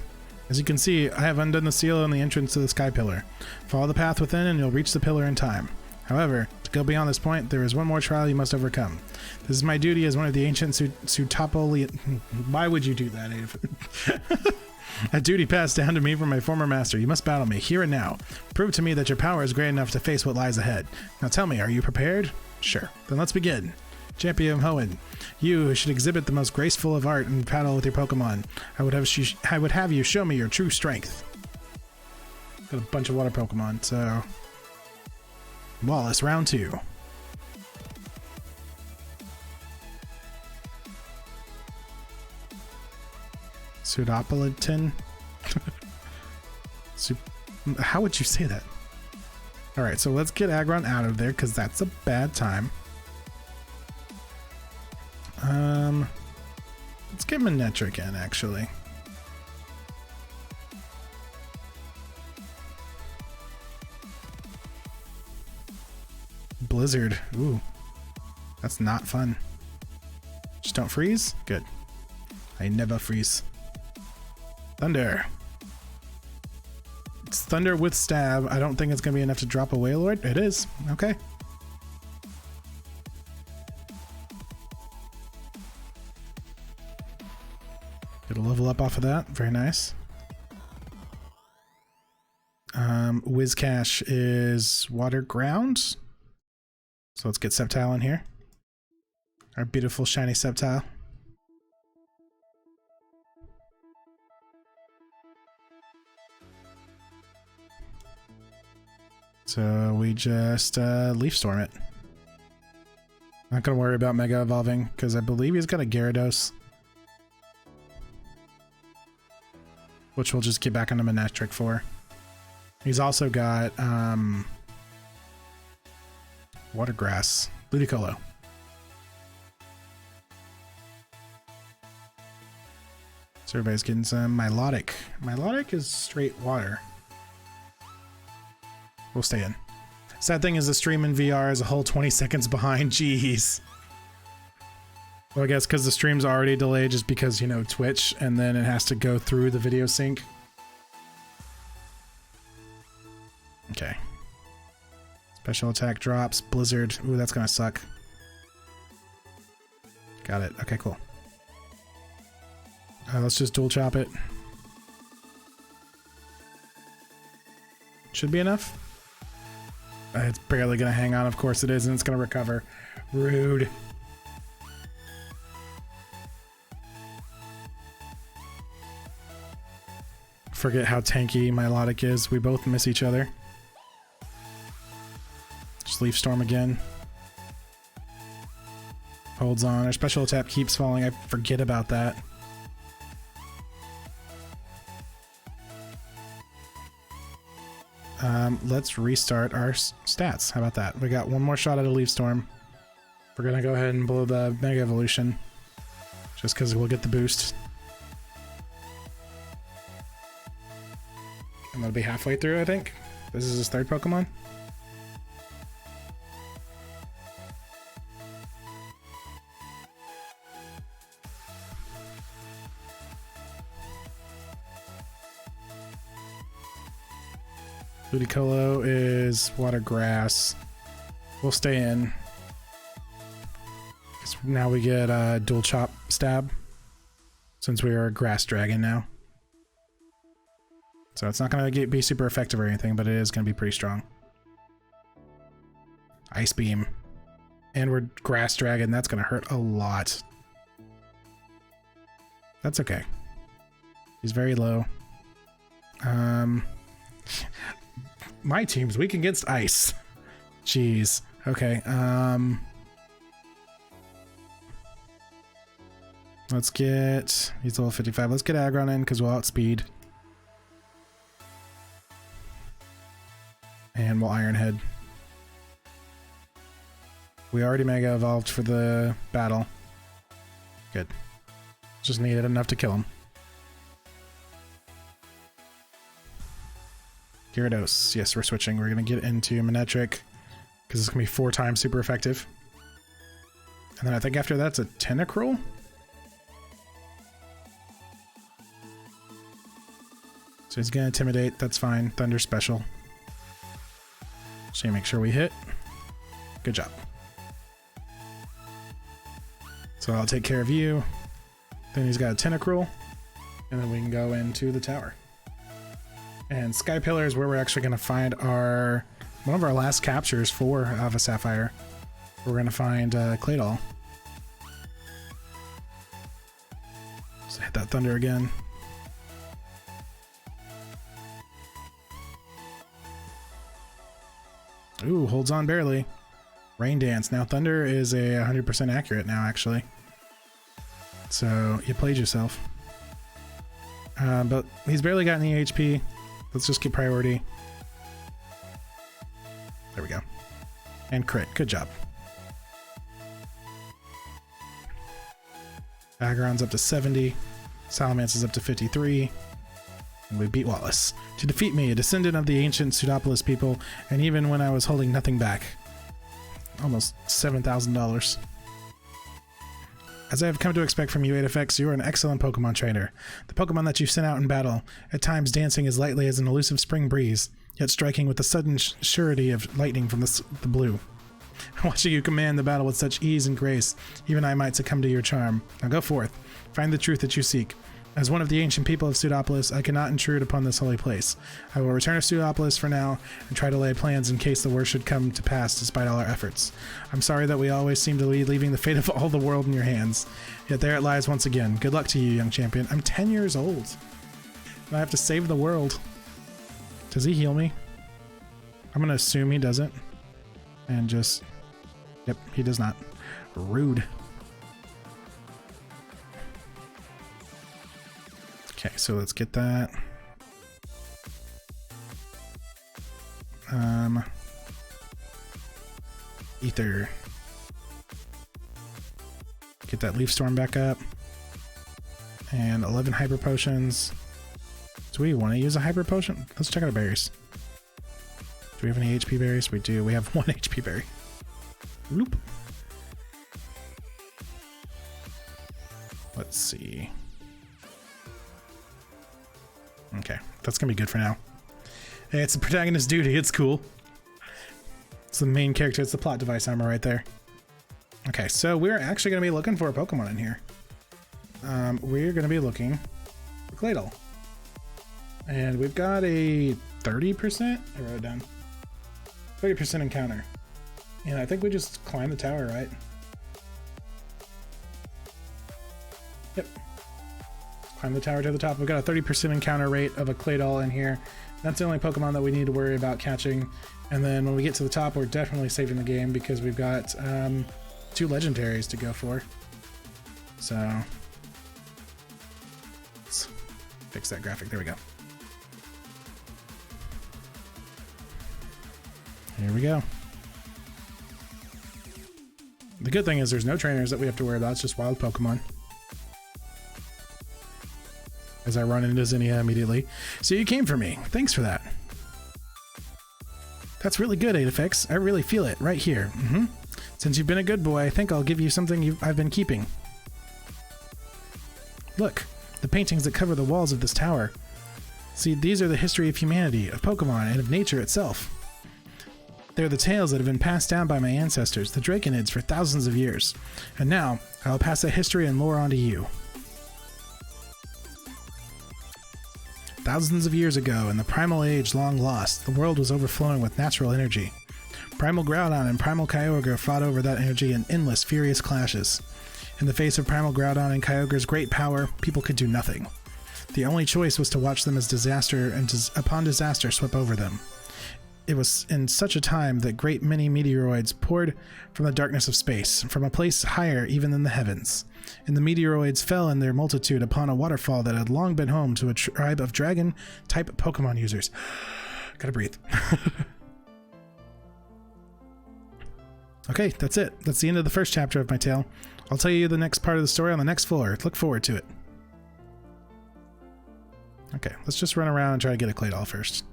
As you can see, I have undone the seal on the entrance to the Sky Pillar. Follow the path within and you'll reach the pillar in time. However, to go beyond this point, there is one more trial you must overcome. This is my duty as one of the ancient Pseudopoli... Why would you do that, Aedifex? A duty passed down to me from my former master. You must battle me here and now. Prove to me that your power is great enough to face what lies ahead. Now tell me, are you prepared? Sure. Then let's begin. Champion of Hoenn, you should exhibit the most graceful of art and battle with your Pokemon. I would have you show me your true strength. Got a bunch of water Pokemon, so... Wallace, round 2. Pseudopolitan? How would you say that? Alright, so let's get Aggron out of there, because that's a bad time. Let's get Manectric in, actually. Blizzard. Ooh. That's not fun. Just don't freeze? Good. I never freeze. Thunder. It's Thunder with Stab. I don't think it's going to be enough to drop a Wailord. It is. Okay. Get a level up off of that. Very nice. Whiscash is Water Ground. So let's get Sceptile in here. Our beautiful shiny Sceptile. So we just Leaf Storm it. Not gonna worry about Mega Evolving because I believe he's got a Gyarados, which we'll just get back onto Manectric for. He's also got Watergrass. Ludicolo. So everybody's getting some Milotic. Milotic is straight water. We'll stay in. Sad thing is the stream in VR is a whole 20 seconds behind. Jeez. Well, I guess because the stream's already delayed just because, you know, Twitch, and then it has to go through the video sync. Okay. Special attack drops. Blizzard. Ooh, that's gonna suck. Got it. Okay, cool. Let's just dual chop it. Should be enough. It's barely gonna hang on. Of course it is, and it's gonna recover. Rude. Forget how tanky Milotic is. We both miss each other. Just Leaf Storm again. Holds on. Our special attack keeps falling. I forget about that. Let's restart our stats. How about that? We got one more shot at a Leaf Storm. We're gonna go ahead and blow the Mega Evolution. Just because we'll get the boost. And that'll be halfway through, I think. This is his third Pokemon. Ludicolo is water grass. We'll stay in. Now we get a dual chop stab. Since we are a grass dragon now. So it's not going to be super effective or anything, but it is going to be pretty strong. Ice Beam. And we're grass dragon. That's going to hurt a lot. That's okay. He's very low. My team's weak against ice. Jeez. Okay. Let's get... He's level 55. Let's get Aggron in because we'll outspeed. And we'll Iron Head. We already Mega Evolved for the battle. Good. Just needed enough to kill him. Gyarados. Yes, we're switching. We're going to get into Manectric because it's going to be 4 times super effective. And then I think after that's a Tentacruel. So he's going to Intimidate. That's fine. Thunder Special. So make sure we hit. Good job. So I'll take care of you. Then he's got a Tentacruel. And then we can go into the tower. And Sky Pillar is where we're actually going to find one of our last captures for Alpha Sapphire. We're going to find Claydol. So hit that Thunder again. Ooh, holds on barely. Rain Dance. Now Thunder is a 100% accurate now, actually. So you played yourself. But he's barely got any HP. Let's just get priority. There we go. And crit. Good job. Aggron's up to 70. Salamence is up to 53. And we beat Wallace. To defeat me, a descendant of the ancient Pseudopolis people, and even when I was holding nothing back. Almost $7,000. As I have come to expect from you, Aedifex, you are an excellent Pokemon trainer. The Pokemon that you sent out in battle, at times dancing as lightly as an elusive spring breeze, yet striking with the sudden surety of lightning from the blue. Watching you command the battle with such ease and grace, even I might succumb to your charm. Now go forth, find the truth that you seek. As one of the ancient people of Pseudopolis, I cannot intrude upon this holy place. I will return to Pseudopolis for now and try to lay plans in case the worst should come to pass despite all our efforts. I'm sorry that we always seem to be leaving the fate of all the world in your hands. Yet there it lies once again. Good luck to you, young champion. I'm 10 years old. And I have to save the world. Does he heal me? I'm going to assume he doesn't. And just... Yep, he does not. Rude. Okay, so let's get that. Ether. Get that leaf storm back up. And 11 hyper potions. Do we want to use a hyper potion? Let's check out our berries. Do we have any HP berries? We do. We have 1 HP berry. Loop. Let's see. Okay, that's gonna be good for now. Hey, it's the protagonist's duty. It's cool. It's the main character. It's the plot device armor right there. Okay, so we're actually gonna be looking for a Pokemon in here. We're gonna be looking for Claydol. And we've got a 30%, I wrote it down, 30% encounter. And I think we just climb the tower, right? Yep. Climb the tower to the top. We've got a 30% encounter rate of a Claydol in here. That's the only Pokemon that we need to worry about catching. And then when we get to the top, we're definitely saving the game because we've got 2 legendaries to go for. So let's fix that graphic. There we go. Here we go. The good thing is there's no trainers that we have to worry about. It's just wild Pokemon. As I run into Zinnia immediately. So you came for me. Thanks for that. That's really good, Aedifex. I really feel it right here. Since you've been a good boy, I think I'll give you something I've been keeping. Look, the paintings that cover the walls of this tower. See, these are the history of humanity, of Pokemon, and of nature itself. They're the tales that have been passed down by my ancestors, the Draconids, for thousands of years. And now, I'll pass that history and lore on to you. Thousands of years ago, in the primal age long lost, the world was overflowing with natural energy. Primal Groudon and Primal Kyogre fought over that energy in endless, furious clashes. In the face of Primal Groudon and Kyogre's great power, people could do nothing. The only choice was to watch them as disaster and upon disaster swept over them. It was in such a time that great many meteoroids poured from the darkness of space, from a place higher even than the heavens. And the meteoroids fell in their multitude upon a waterfall that had long been home to a tribe of dragon-type Pokemon users. Gotta breathe. Okay, that's it. That's the end of the first chapter of my tale. I'll tell you the next part of the story on the next floor. Look forward to it. Okay, let's just run around and try to get a Claydol first.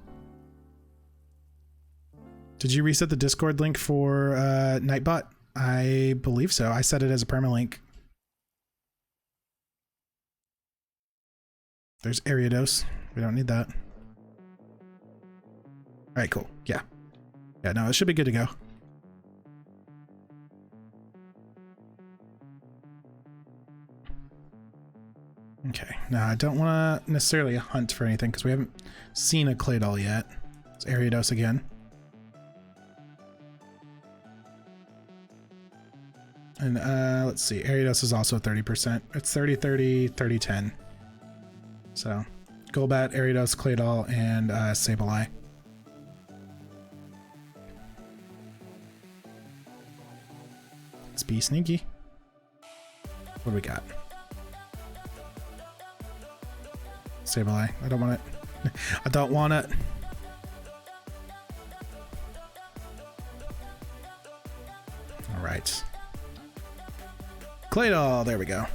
Did you reset the Discord link for Nightbot? I believe so. I set it as a permalink. There's Ariados. We don't need that. All right, cool. Yeah. Yeah, no, it should be good to go. Okay. Now, I don't want to necessarily hunt for anything because we haven't seen a Claydol yet. It's Ariados again. And let's see, Ariados is also 30%. It's 30-30, 30-10. So, Golbat, Ariados, Claydol, and Sableye. Let's be sneaky. What do we got? Sableye. I don't want it. I don't want it. All right. Claydol, there we go.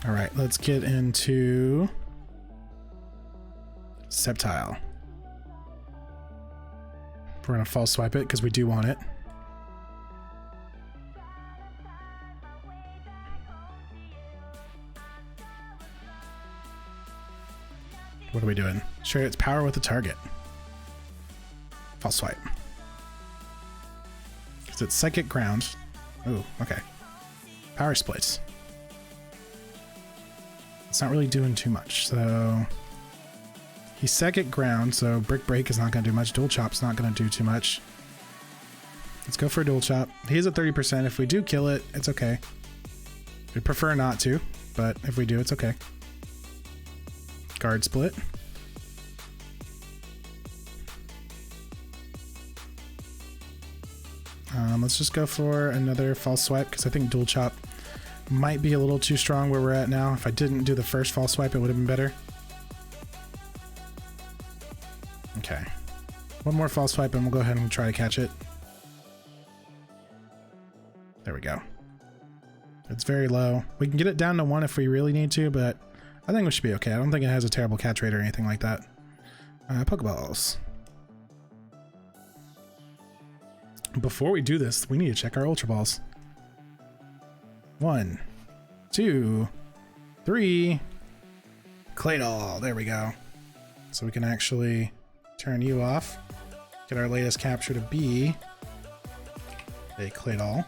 All right, let's get into Sceptile. We're gonna false swipe it because we do want it. What are we doing? Share its power with the target. False swipe. Because it's Psychic Ground. Ooh, okay. Power Splits. It's not really doing too much, so... He's Psychic Ground, so Brick Break is not going to do much. Dual Chop's not going to do too much. Let's go for a Dual Chop. He's at 30%. If we do kill it, it's okay. We prefer not to, but if we do, it's okay. Guard Split. Let's just go for another false swipe because I think Dual Chop might be a little too strong where we're at now. If I didn't do the first false swipe, it would have been better. Okay. One more false swipe and we'll go ahead and try to catch it. There we go. It's very low. We can get it down to 1 if we really need to, but I think we should be okay. I don't think it has a terrible catch rate or anything like that. Pokeballs. Before we do this, we need to check our Ultra Balls. 1, 2, 3. Claydol. There we go. So we can actually turn you off. Get our latest capture to be a Claydol.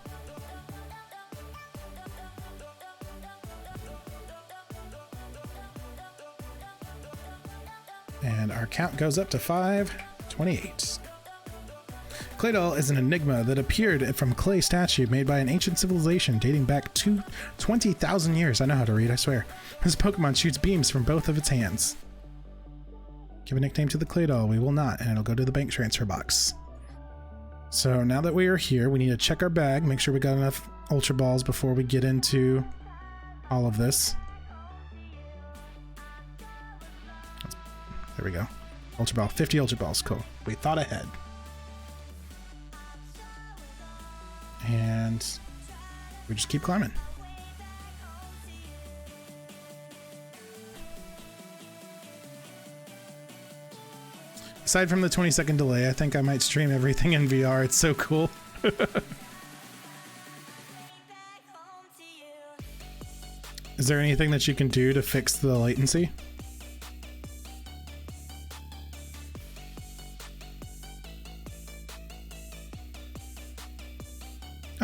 And our count goes up to 528. Claydol is an enigma that appeared from a clay statue made by an ancient civilization dating back to 20,000 years. I know how to read, I swear. This Pokemon shoots beams from both of its hands. Give a nickname to the Claydol. We will not, and it'll go to the bank transfer box. So now that we are here, we need to check our bag, make sure we got enough Ultra Balls before we get into all of this. There we go. Ultra Ball, 50 Ultra Balls, cool. We thought ahead. And we just keep climbing. Aside from the 20-second delay, I think I might stream everything in VR. It's so cool. Is there anything that you can do to fix the latency?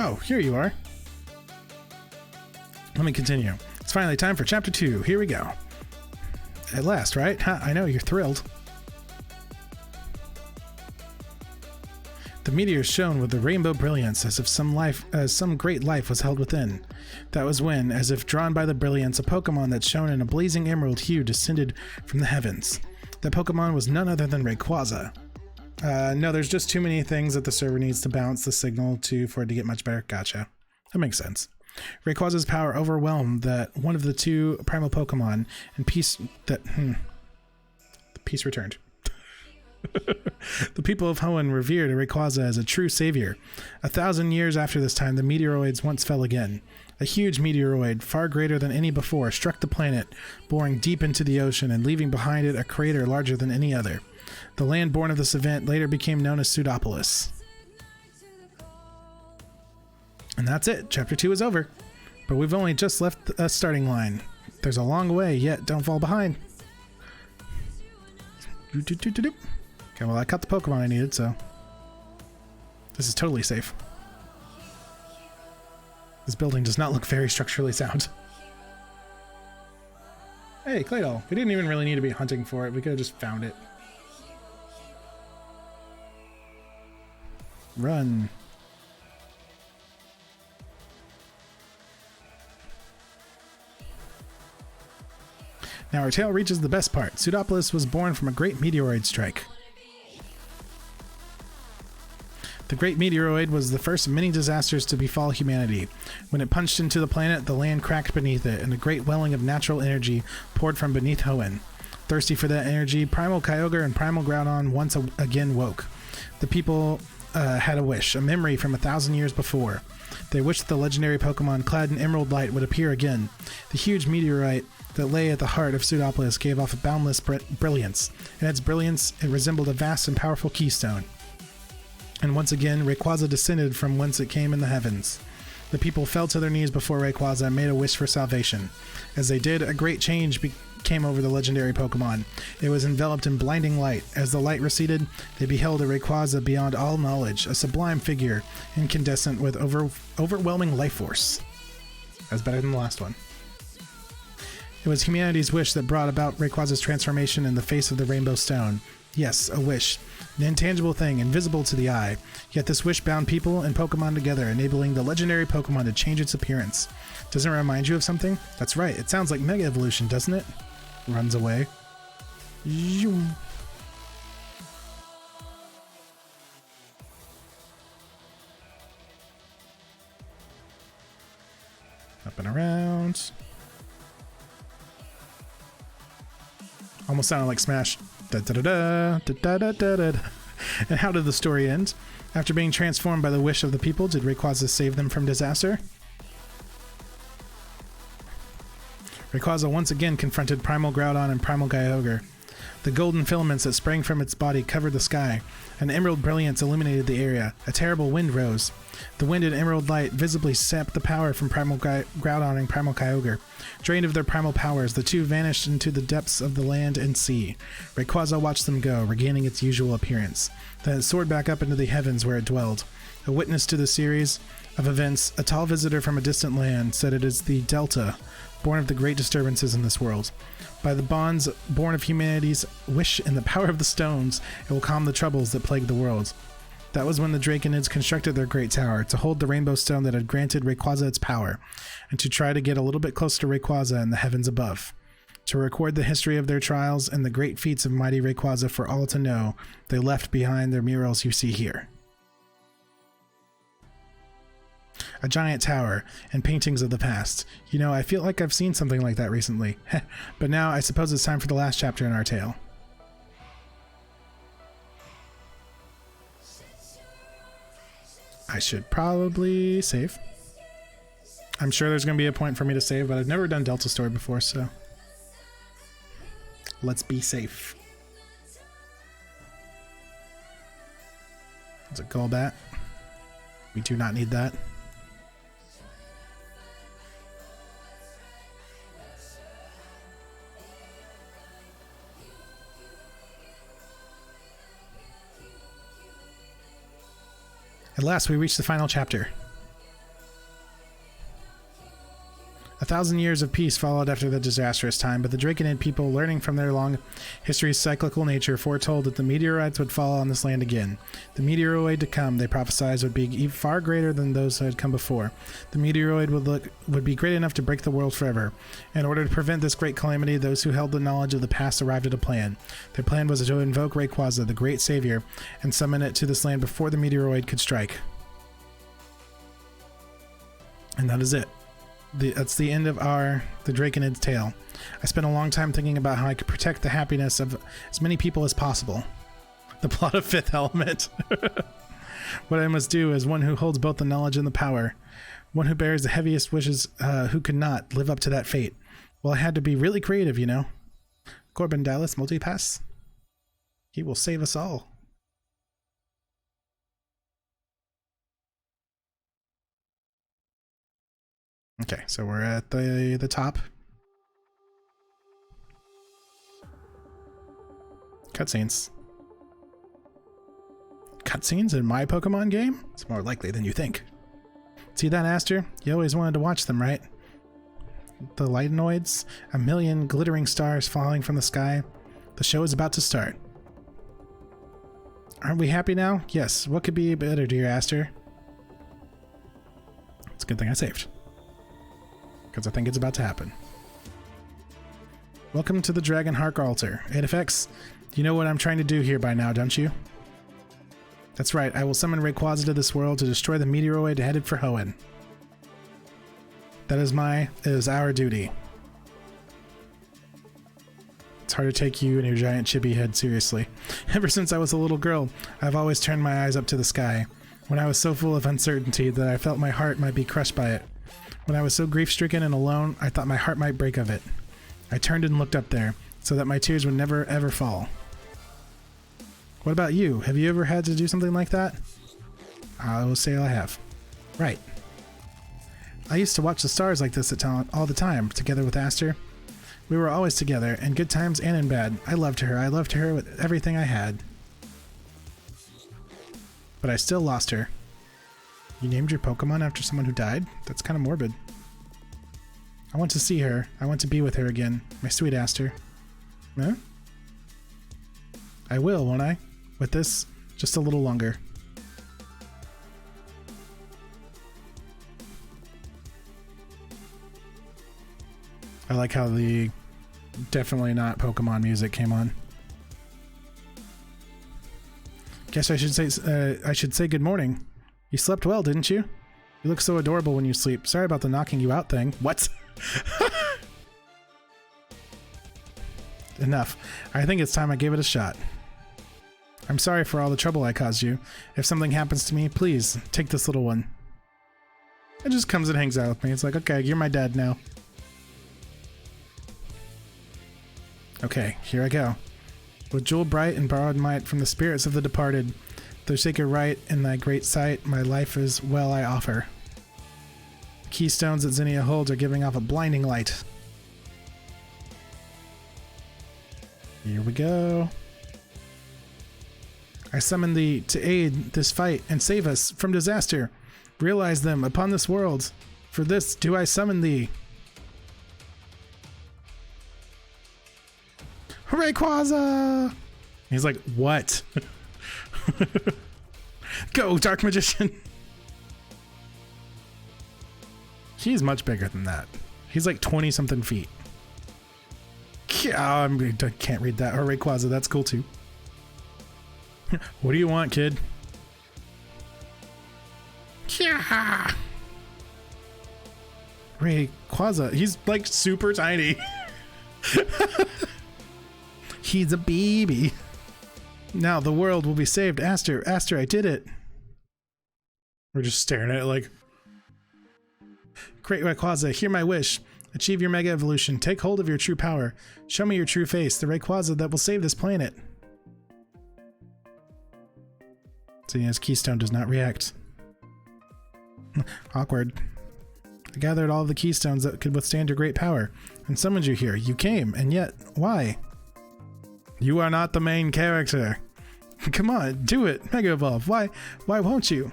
Oh, here you are. Let me continue. It's finally time for chapter 2. Here we go. At last, right? Ha, I know you're thrilled. The meteor shone with a rainbow brilliance as if some great life was held within. That was when, as if drawn by the brilliance, a Pokemon that shone in a blazing emerald hue descended from the heavens. That Pokemon was none other than Rayquaza. No, there's just too many things that the server needs to bounce the signal to for it to get much better. Gotcha. That makes sense. Rayquaza's power overwhelmed that one of the 2 primal Pokemon, and the peace returned. The people of Hoenn revered Rayquaza as a true savior. 1,000 years after this time, the meteoroids once fell again. A huge meteoroid, far greater than any before, struck the planet, boring deep into the ocean and leaving behind it a crater larger than any other. The land born of this event later became known as Pseudopolis. And that's it. Chapter 2 is over. But we've only just left a starting line. There's a long way, yet don't fall behind. Okay, well, I caught the Pokemon I needed, so this is totally safe. This building does not look very structurally sound. Hey, Claydol. We didn't even really need to be hunting for it. We could have just found it. Run. Now our tale reaches the best part. Pseudopolis was born from a great meteoroid strike. The great meteoroid was the first of many disasters to befall humanity. When it punched into the planet, the land cracked beneath it, and a great welling of natural energy poured from beneath Hoenn. Thirsty for that energy, Primal Kyogre and Primal Groudon once again woke. The people had a wish, a memory from 1,000 years before. They wished the legendary Pokemon clad in emerald light would appear again. The huge meteorite that lay at the heart of Pseudopolis gave off a boundless brilliance. In its brilliance, it resembled a vast and powerful keystone. And once again, Rayquaza descended from whence it came in the heavens. The people fell to their knees before Rayquaza and made a wish for salvation. As they did, a great change came over the legendary Pokemon. It was enveloped in blinding light. As the light receded, they beheld a Rayquaza beyond all knowledge, a sublime figure, incandescent with overwhelming life force. That was better than the last one. It was humanity's wish that brought about Rayquaza's transformation in the face of the Rainbow Stone. Yes, a wish. An intangible thing, invisible to the eye. Yet this wish bound people and Pokemon together, enabling the legendary Pokemon to change its appearance. Doesn't it remind you of something? That's right, it sounds like Mega Evolution, doesn't it? Runs away. Zoom. Oh, Spin around. Almost sounded like Smash. Da da da da da da da da. And how did the story end? After being transformed by the wish of the people, did Rayquaza save them from disaster? Rayquaza once again confronted Primal Groudon and Primal Kyogre. The golden filaments that sprang from its body covered the sky. An emerald brilliance illuminated the area. A terrible wind rose. The wind and emerald light visibly sapped the power from Primal Groudon and Primal Kyogre. Drained of their primal powers, the two vanished into the depths of the land and sea. Rayquaza watched them go, regaining its usual appearance. Then it soared back up into the heavens where it dwelled. A witness to the series of events, a tall visitor from a distant land said it is the Delta, born of the great disturbances in this world. By the bonds born of humanity's wish and the power of the stones, it will calm the troubles that plague the world. That was when the Draconids constructed their great tower, to hold the rainbow stone that had granted Rayquaza its power, and to try to get a little bit closer to Rayquaza in the heavens above. To record the history of their trials and the great feats of mighty Rayquaza for all to know, they left behind their murals you see here. A giant tower, and paintings of the past. You know, I feel like I've seen something like that recently. But now I suppose it's time for the last chapter in our tale. I should probably save. I'm sure there's going to be a point for me to save, but I've never done Delta Story before, so let's be safe. It's a Golbat. We do not need that. At last, we reached the final chapter. 1,000 years of peace followed after the disastrous time, but the Draconid people, learning from their long history's cyclical nature, foretold that the meteorites would fall on this land again. The meteoroid to come, they prophesied, would be far greater than those that had come before. The meteoroid would be great enough to break the world forever. In order to prevent this great calamity, those who held the knowledge of the past arrived at a plan. Their plan was to invoke Rayquaza, the great savior, and summon it to this land before the meteoroid could strike. And that is it. That's the end of the Draconid's tale. I spent a long time thinking about how I could protect the happiness of as many people as possible. The plot of Fifth Element. What I must do as one who holds both the knowledge and the power. One who bears the heaviest wishes, who could not live up to that fate. Well, I had to be really creative, you know. Corbin Dallas Multipass. He will save us all. Okay, so we're at the top. Cutscenes. Cutscenes in my Pokemon game? It's more likely than you think. See that, Aster? You always wanted to watch them, right? The Lightnoids, a million glittering stars falling from the sky. The show is about to start. Aren't we happy now? Yes. What could be better, dear Aster? It's a good thing I saved, because I think it's about to happen. Welcome to the Dragon Hark Altar. Aedifex, you know what I'm trying to do here by now, don't you? That's right, I will summon Rayquaza to this world to destroy the meteoroid headed for Hoenn. That is our duty. It's hard to take you and your giant chibi head seriously. Ever since I was a little girl, I've always turned my eyes up to the sky, when I was so full of uncertainty that I felt my heart might be crushed by it. When I was so grief-stricken and alone, I thought my heart might break of it. I turned and looked up there, so that my tears would never ever fall. What about you? Have you ever had to do something like that? I will say I have. Right. I used to watch the stars like this all the time, together with Aster. We were always together, in good times and in bad. I loved her. I loved her with everything I had. But I still lost her. You named your Pokemon after someone who died? That's kind of morbid. I want to see her. I want to be with her again. My sweet Aster. Huh? I will, won't I? With this, just a little longer. I like how the definitely not Pokemon music came on. Guess I should say good morning. You slept well, didn't you? You look so adorable when you sleep. Sorry about the knocking you out thing. What? Enough. I think it's time I gave it a shot. I'm sorry for all the trouble I caused you. If something happens to me, please take this little one. It just comes and hangs out with me. It's like, okay, you're my dad now. Okay, here I go. With jewel bright and borrowed might from the spirits of the departed, their sacred right in thy great sight, my life is well I offer. The keystones that Zinnia holds are giving off a blinding light. Here we go. I summon thee to aid this fight and save us from disaster. Realize them upon this world. For this do I summon thee. Rayquaza! He's like, what? Go, Dark Magician! He's much bigger than that. He's like 20-something feet. I can't read that. Or Rayquaza, that's cool too. What do you want, kid? Yeah. Rayquaza, he's like super tiny. He's a baby. Now the world will be saved. Aster, I did it. We're just staring at it like, great Rayquaza, hear my wish. Achieve your mega evolution. Take hold of your true power. Show me your true face, the Rayquaza that will save this planet. Zinnia's keystone does not react. Awkward. I gathered all of the keystones that could withstand your great power and summoned you here. You came, and yet, why? You are not the main character. Come on, do it. Mega Evolve. Why won't you?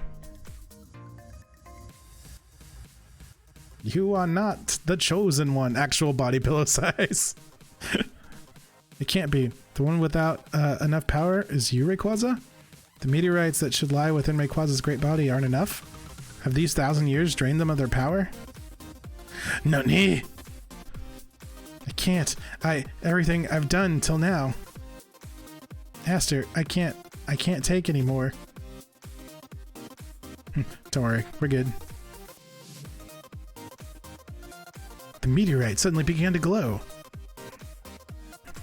You are not the chosen one. Actual body pillow size. It can't be. The one without enough power is you, Rayquaza? The meteorites that should lie within Rayquaza's great body aren't enough? Have these 1,000 years drained them of their power? Nani? I can't. Everything I've done till now. Aster, I can't take anymore. Don't worry, we're good. The meteorite suddenly began to glow.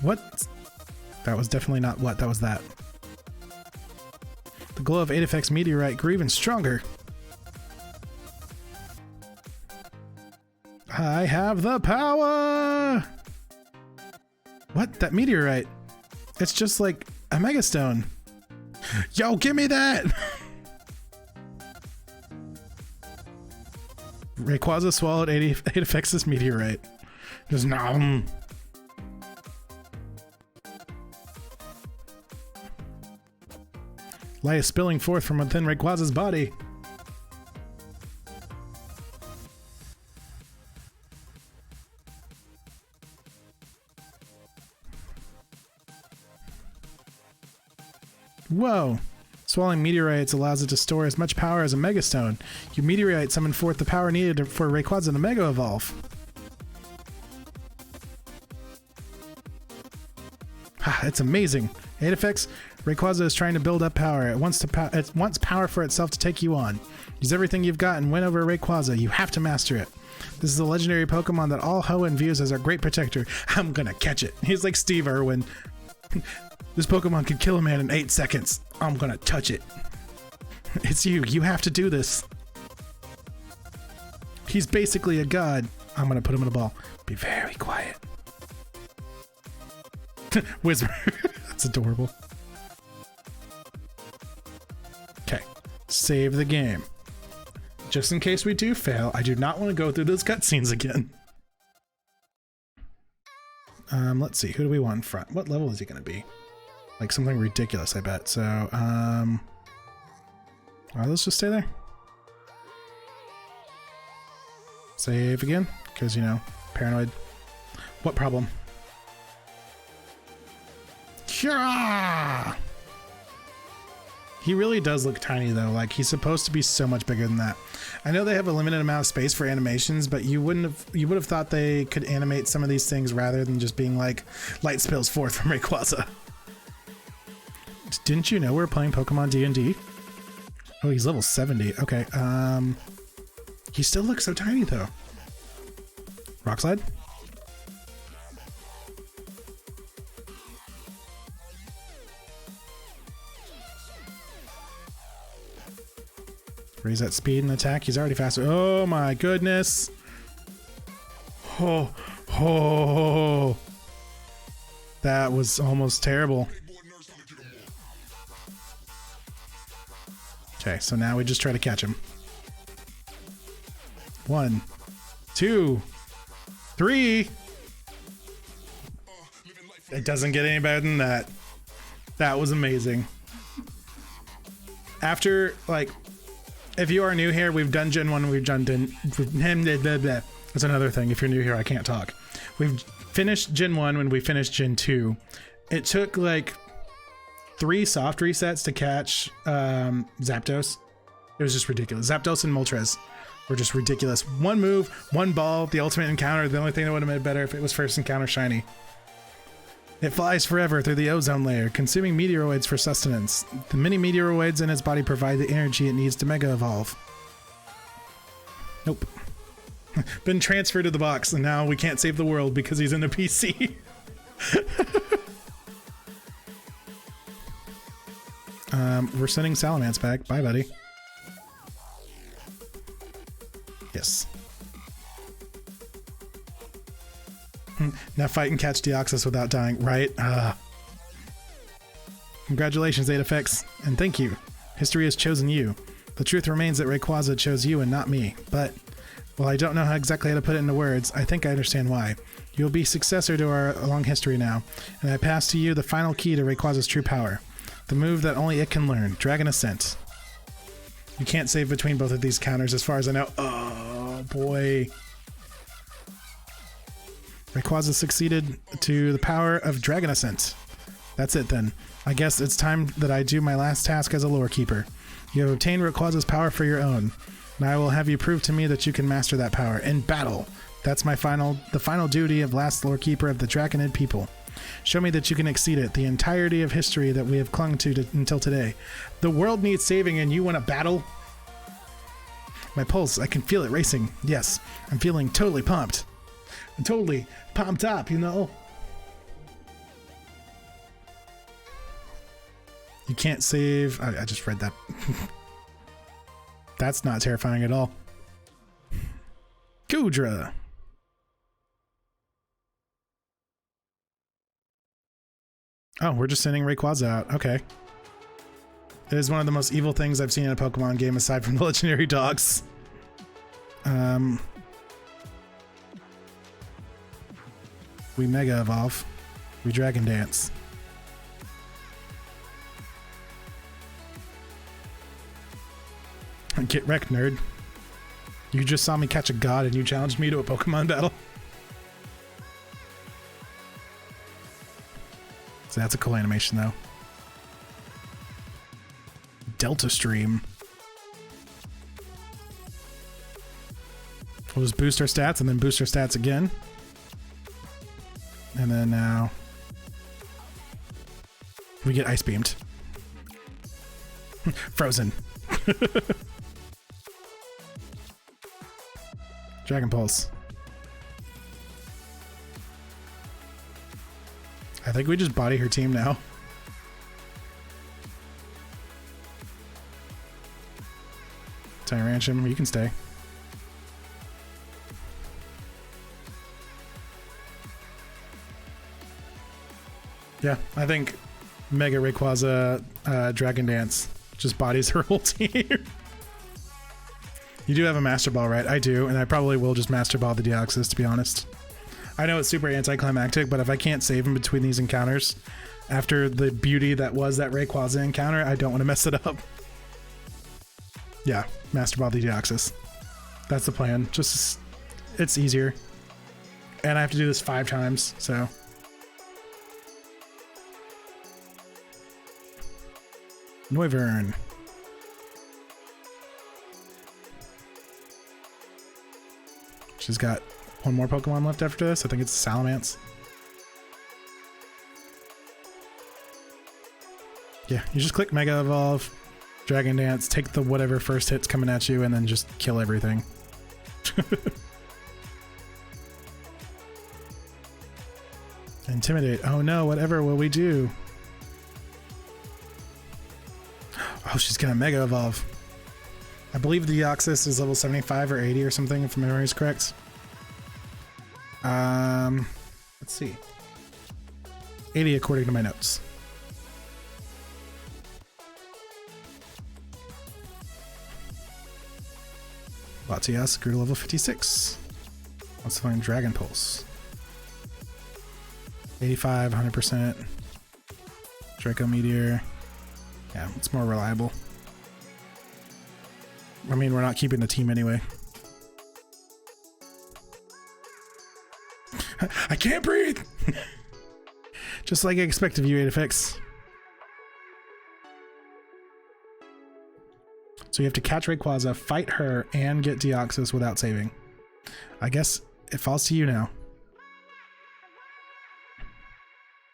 What? That was definitely not what, that was that. The glow of Aedifex meteorite grew even stronger. I have the power! What? That meteorite? It's just like a megastone. Yo, give me that! Rayquaza swallowed Aedifex's meteorite. Just nom. Light is spilling forth from within Rayquaza's body. Whoa! Swallowing meteorites allows it to store as much power as a megastone. Your meteorite summoned forth the power needed for Rayquaza to Mega Evolve. It's amazing. Aedifex, Rayquaza is trying to build up power. It wants power for itself to take you on. Use everything you've got and win over Rayquaza. You have to master it. This is a legendary Pokemon that all Hoenn views as our great protector. I'm gonna catch it. He's like Steve Irwin. This Pokemon could kill a man in 8 seconds. I'm gonna touch it. It's you. You have to do this. He's basically a god. I'm gonna put him in a ball. Be very quiet. Whisper. That's adorable. Okay. Save the game. Just in case we do fail, I do not want to go through those cutscenes again. Let's see. Who do we want in front? What level is he going to be? Like something ridiculous, I bet. So, well, let's just stay there. Save again, because, you know, paranoid. What problem? Yeah! He really does look tiny though. Like he's supposed to be so much bigger than that. I know they have a limited amount of space for animations, but you would have thought they could animate some of these things rather than just being like light spills forth from Rayquaza. Didn't you know we're playing Pokemon D&D? Oh, he's level 70. Okay. He still looks so tiny though. Rock slide. Raise that speed and attack. He's already faster. Oh my goodness. Oh, oh. That was almost terrible. Okay, so now we just try to catch him. 1, 2, 3. It doesn't get any better than that. That was amazing. After, like, if you are new here, we've done Gen 1, we've done that's another thing. If you're new here, I can't talk. We've finished Gen 1 when we finished Gen 2. It took like 3 soft resets to catch Zapdos. It was just ridiculous. Zapdos and Moltres were just ridiculous. One move, one ball, the ultimate encounter. The only thing that would have been better if it was first encounter shiny. It flies forever through the ozone layer, consuming meteoroids for sustenance. The mini meteoroids in its body provide the energy it needs to mega evolve. Nope. Been transferred to the box, and now we can't save the world because he's in a PC. We're sending Salamence back. Bye, buddy. Yes. Now fight and catch Deoxys without dying, right? Congratulations, Aedifex, and thank you. History has chosen you. The truth remains that Rayquaza chose you and not me, but while I don't know exactly how to put it into words, I think I understand why. You will be successor to our long history now, and I pass to you the final key to Rayquaza's true power. The move that only it can learn, Dragon Ascent. You can't save between both of these counters as far as I know. Oh, boy. Rayquaza succeeded to the power of Dragon Ascent. That's it then. I guess it's time that I do my last task as a lore keeper. You have obtained Rayquaza's power for your own, and I will have you prove to me that you can master that power in battle. That's the final duty of last lore keeper of the Draconid people. Show me that you can exceed it, the entirety of history that we have clung to until today. The world needs saving and you want to battle? My pulse, I can feel it racing. Yes, I'm feeling totally pumped. I'm totally pumped up, you know? You can't save... I just read that. That's not terrifying at all. Goodra. Oh, we're just sending Rayquaza out. Okay. It is one of the most evil things I've seen in a Pokemon game aside from the legendary dogs. We Mega Evolve. We Dragon Dance. Get wrecked, nerd. You just saw me catch a god and you challenged me to a Pokemon battle. So that's a cool animation, though. Delta Stream. We'll just boost our stats and then boost our stats again. And then now we get Ice Beamed. Frozen. Dragon Pulse. I think we just body her team now. Tyranchum, you can stay. Yeah, I think Mega Rayquaza Dragon Dance just bodies her whole team. You do have a Master Ball, right? I do, and I probably will just Master Ball the Deoxys, to be honest. I know it's super anticlimactic, but if I can't save him between these encounters, after the beauty that was that Rayquaza encounter, I don't want to mess it up. Yeah, Master Ball the Deoxys. That's the plan. Just, it's easier. And I have to do this 5 times, so... Noivern. She's got one more Pokemon left after this. I think it's Salamence. Yeah, you just click Mega Evolve, Dragon Dance, take the whatever first hit's coming at you, and then just kill everything. Intimidate. Oh no, whatever will we do? Oh, she's gonna Mega Evolve. I believe the Deoxys is level 75 or 80 or something, if my memory is correct. Let's see. 80 according to my notes. Latias grew to level 56. Let's find Dragon Pulse. 85, 100%. Draco Meteor. Yeah, it's more reliable. I mean, we're not keeping the team anyway. I can't breathe! Just like I expect of you, Aedifex. So you have to catch Rayquaza, fight her, and get Deoxys without saving. I guess it falls to you now.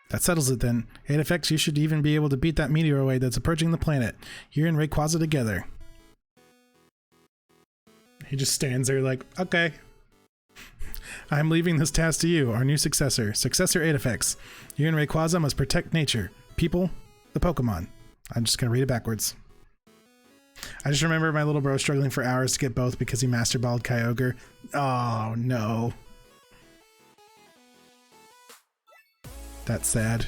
That settles it then. Aedifex, you should even be able to beat that meteor wave that's approaching the planet. You and Rayquaza together. He just stands there like, okay. I'm leaving this task to you, our new successor. Successor Aedifex. You and Rayquaza must protect nature, people, the Pokemon. I'm just gonna read it backwards. I just remember my little bro struggling for hours to get both because he master balled Kyogre. Oh no. That's sad.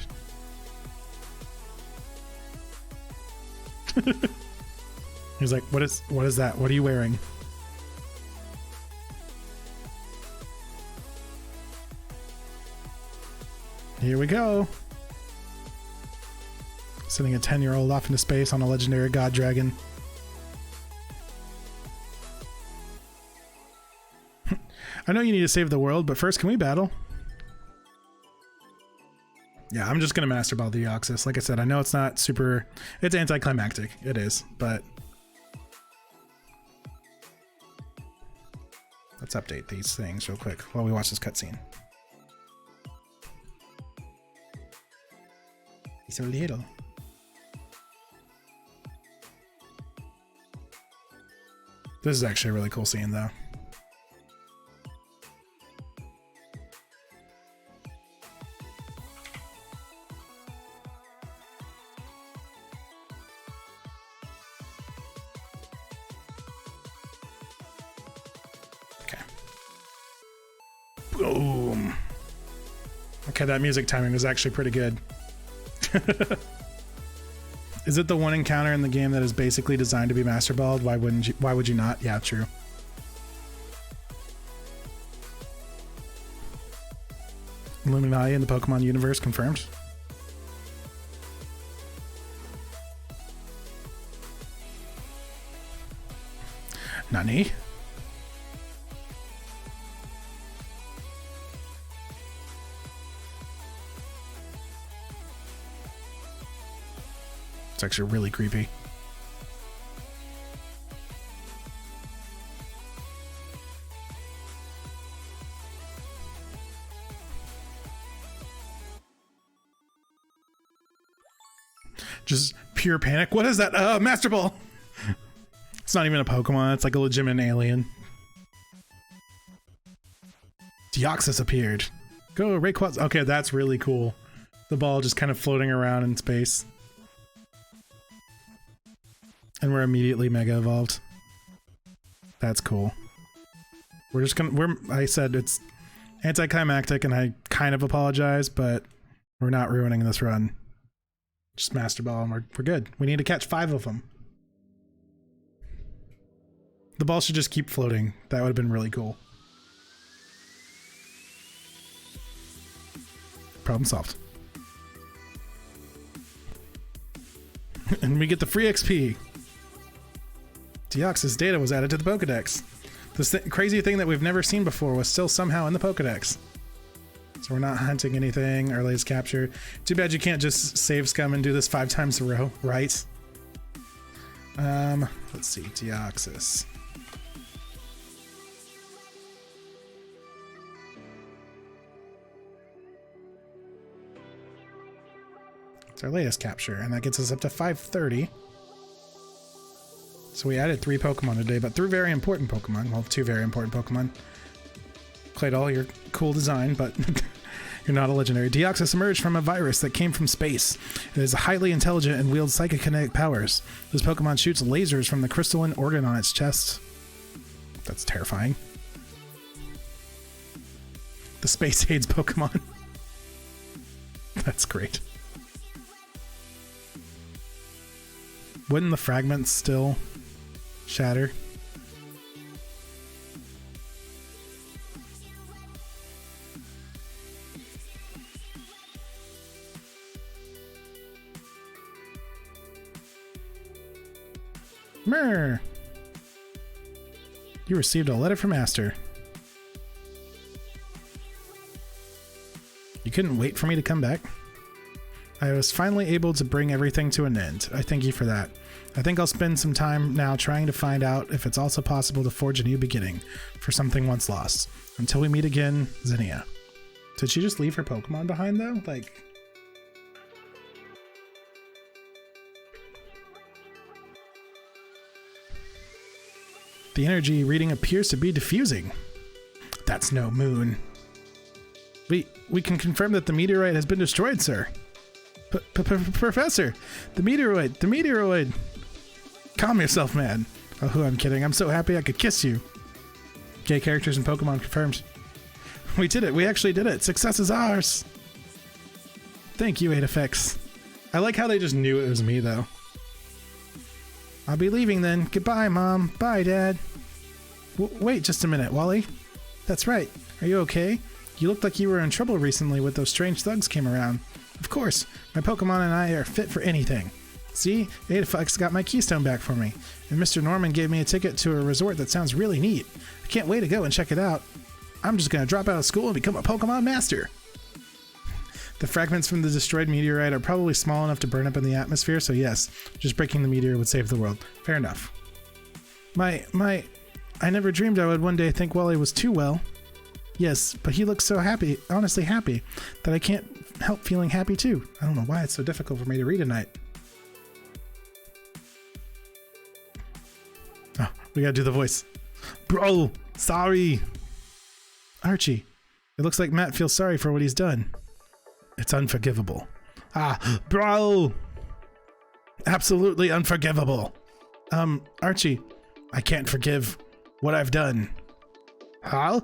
He's like, what is that? What are you wearing? Here we go. Sending a 10-year-old off into space on a legendary god dragon. I know you need to save the world, but first, can we battle? Yeah, I'm just gonna Master Ball the Deoxys. Like I said, I know it's not super... It's anticlimactic. It is, but... Let's update these things real quick while we watch this cutscene. He's so little. This is actually a really cool scene, though. Boom. Okay, that music timing was actually pretty good. Is it the one encounter in the game that is basically designed to be Master Balled? Why would you not? Yeah, true. Illuminati in the Pokemon universe confirmed. Nani? It's actually really creepy. Just pure panic. What is that? Master Ball! It's not even a Pokemon. It's like a legitimate alien. Deoxys appeared. Go, Rayquaza. Okay, that's really cool. The ball just kind of floating around in space. And we're immediately Mega Evolved. That's cool. We're just gonna... I said it's anticlimactic and I kind of apologize, but we're not ruining this run. Just Master Ball and we're good. We need to catch 5 of them. The ball should just keep floating. That would have been really cool. Problem solved. And we get the free XP. Deoxys data was added to the Pokedex. This crazy thing that we've never seen before was still somehow in the Pokedex. So we're not hunting anything. Our latest capture. Too bad you can't just save scum and do this 5 times in a row, right? Let's see. Deoxys. It's our latest capture, and that gets us up to 530. So we added 3 Pokemon today, but 3 very important Pokemon. Well, 2 very important Pokemon. Claydol, your cool design, but you're not a legendary. Deoxys emerged from a virus that came from space. It is highly intelligent and wields psychokinetic powers. This Pokemon shoots lasers from the crystalline organ on its chest. That's terrifying. The Space AIDS Pokemon. That's great. Wouldn't the fragments still shatter? Mer. You received a letter from Aster. You couldn't wait for me to come back? I was finally able to bring everything to an end. I thank you for that. I think I'll spend some time now trying to find out if it's also possible to forge a new beginning for something once lost. Until we meet again, Zinnia. Did she just leave her Pokemon behind though? Like... The energy reading appears to be diffusing. That's no moon. We can confirm that the meteorite has been destroyed, sir. Professor, the meteoroid. Calm yourself, man. Oh, who I'm kidding. I'm so happy I could kiss you. Gay characters and Pokemon confirmed. We did it. We actually did it. Success is ours. Thank you, Aedifex. I like how they just knew it was me, though. I'll be leaving then. Goodbye, Mom. Bye, Dad. Wait just a minute, Wally. That's right. Are you okay? You looked like you were in trouble recently with those strange thugs came around. Of course. My Pokemon and I are fit for anything. See? Aedifex got my keystone back for me. And Mr. Norman gave me a ticket to a resort that sounds really neat. I can't wait to go and check it out. I'm just going to drop out of school and become a Pokemon master. The fragments from the destroyed meteorite are probably small enough to burn up in the atmosphere, so yes, just breaking the meteor would save the world. Fair enough. I never dreamed I would one day think Wally was too well. Yes, but he looks so happy, honestly happy, that I can't help feeling happy too. I don't know why it's so difficult for me to read tonight. Oh, we gotta do the voice. Bro, sorry. Archie, it looks like Matt feels sorry for what he's done. It's unforgivable. Bro! Absolutely unforgivable. Archie, I can't forgive what I've done. Huh?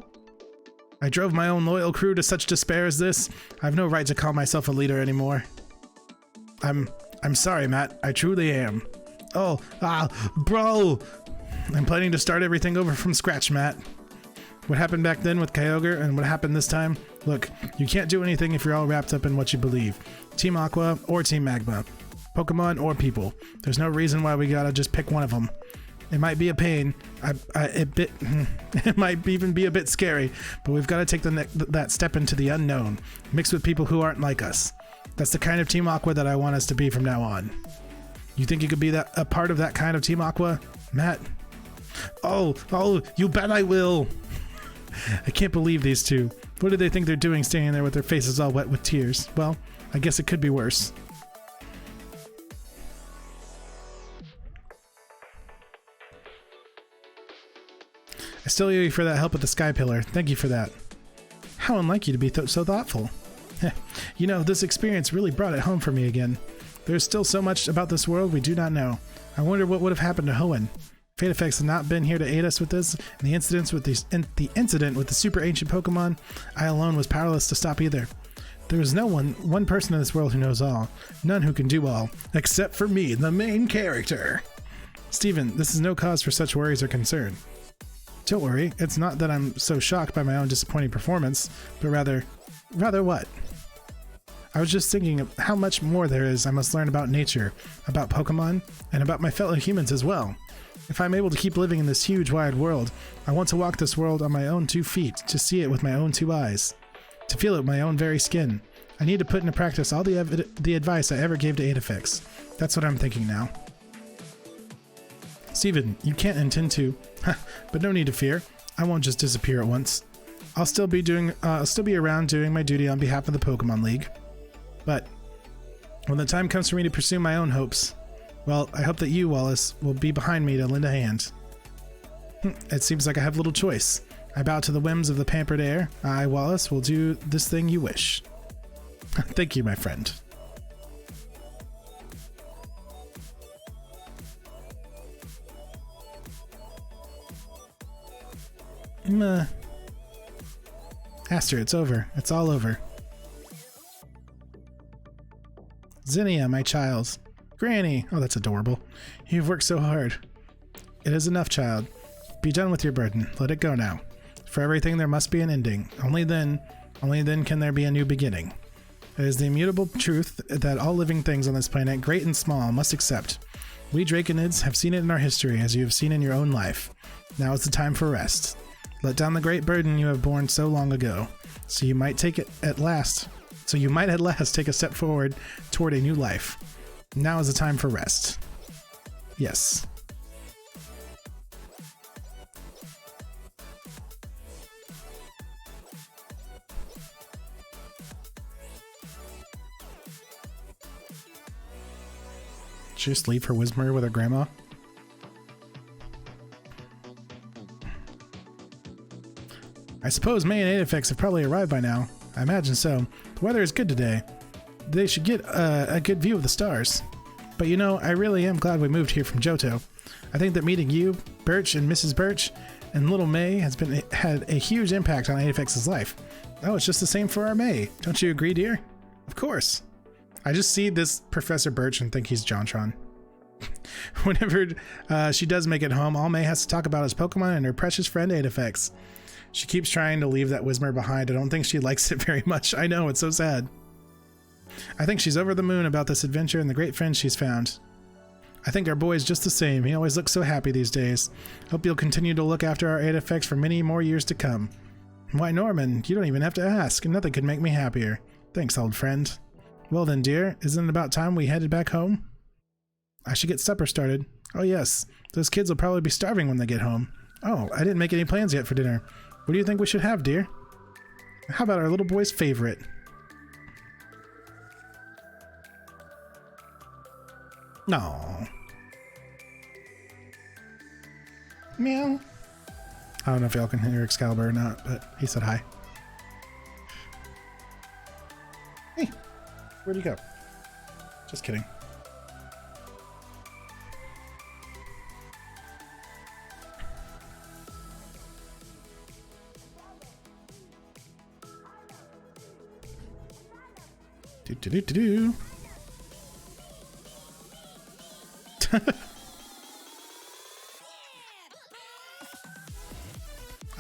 I drove my own loyal crew to such despair as this. I have no right to call myself a leader anymore. I'm sorry, Matt. I truly am. Oh, bro! I'm planning to start everything over from scratch, Matt. What happened back then with Kyogre and what happened this time? Look, you can't do anything if you're all wrapped up in what you believe. Team Aqua or Team Magma. Pokemon or people. There's no reason why we gotta just pick one of them. It might be a pain. It might even be a bit scary, but we've got to take that step into the unknown, mixed with people who aren't like us. That's the kind of Team Aqua that I want us to be from now on. You think you could be a part of that kind of Team Aqua, Matt? Oh, you bet I will. I can't believe these two. What do they think they're doing standing there with their faces all wet with tears? Well, I guess it could be worse. I still owe you for that help with the Sky Pillar. Thank you for that. How unlike you to be so thoughtful. You know, this experience really brought it home for me again. There's still so much about this world we do not know. I wonder what would have happened to Hoenn. If Aedifex had not been here to aid us with this, and the incident with the super ancient Pokemon, I alone was powerless to stop either. There is no one person in this world who knows all, none who can do all, except for me, the main character. Steven, this is no cause for such worries or concern. Don't worry, it's not that I'm so shocked by my own disappointing performance, but rather what? I was just thinking of how much more there is I must learn about nature, about Pokemon, and about my fellow humans as well. If I'm able to keep living in this huge wide world, I want to walk this world on my own 2 feet, to see it with my own 2 eyes, to feel it with my own very skin. I need to put into practice all the advice I ever gave to Aedifex. That's what I'm thinking now. Steven, you can't intend to, but no need to fear. I won't just disappear at once. I'll still be around doing my duty on behalf of the Pokemon League. But when the time comes for me to pursue my own hopes, Well, I hope that you, Wallace, will be behind me to lend a hand. It seems like I have little choice. I bow to the whims of the pampered heir. I, Wallace, will do this thing you wish. Thank you, my friend. Aster, it's over. It's all over. Zinnia, my child. Granny! Oh, that's adorable. You've worked so hard. It is enough, child. Be done with your burden. Let it go now. For everything there must be an ending. Only then can there be a new beginning. It is the immutable truth that all living things on this planet, great and small, must accept. We Draconids have seen it in our history, as you have seen in your own life. Now is the time for rest. Let down the great burden you have borne so long ago, so you might at last take a step forward toward a new life. Now is the time for rest. Yes. Did she just leave her Wismer with her grandma? I suppose May and Aedifex have probably arrived by now. I imagine so. The weather is good today. They should get a good view of the stars. But you know, I really am glad we moved here from Johto. I think that meeting you, Birch and Mrs. Birch, and little May had a huge impact on Aedifex's life. Oh, it's just the same for our May. Don't you agree, dear? Of course. I just see this Professor Birch and think he's JonTron. Whenever she does make it home, all May has to talk about is Pokemon and her precious friend Aedifex. She keeps trying to leave that Wismer behind. I don't think she likes it very much. I know, it's so sad. I think she's over the moon about this adventure and the great friends she's found. I think our boy's just the same. He always looks so happy these days. Hope you'll continue to look after our Aedifex for many more years to come. Why, Norman, you don't even have to ask. Nothing could make me happier. Thanks, old friend. Well then, dear, isn't it about time we headed back home? I should get supper started. Oh yes, those kids will probably be starving when they get home. Oh, I didn't make any plans yet for dinner. What do you think we should have, dear? How about our little boy's favorite? No. Meow. I don't know if y'all can hear Excalibur or not, but he said hi. Hey, where'd you go? Just kidding. Do. I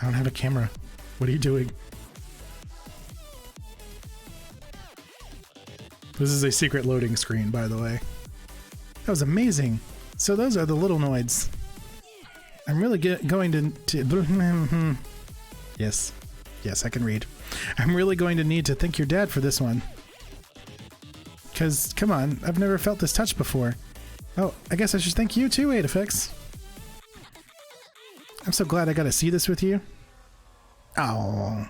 don't have a camera. What are you doing? This is a secret loading screen, by the way. That was amazing. So those are the little noids. I'm really going to yes, I can read. I'm really going to need to thank your dad for this one. Because, come on, I've never felt this touch before. Oh, I guess I should thank you too, Aedifex. I'm so glad I got to see this with you. Oh.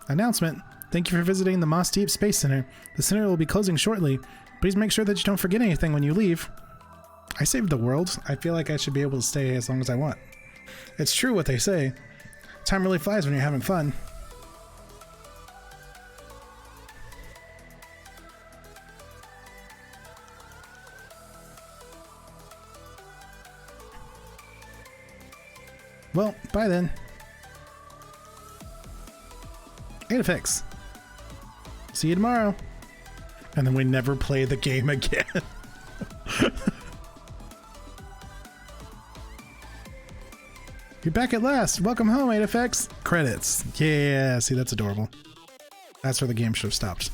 Announcement. Thank you for visiting the Moss Deep Space Center. The center will be closing shortly. Please make sure that you don't forget anything when you leave. I saved the world. I feel like I should be able to stay as long as I want. It's true what they say. Time really flies when you're having fun. Well, bye then. Aedifex. See you tomorrow. And then we never play the game again. You're back at last. Welcome home, Aedifex. Credits. Yeah, see, that's adorable. That's where the game should have stopped.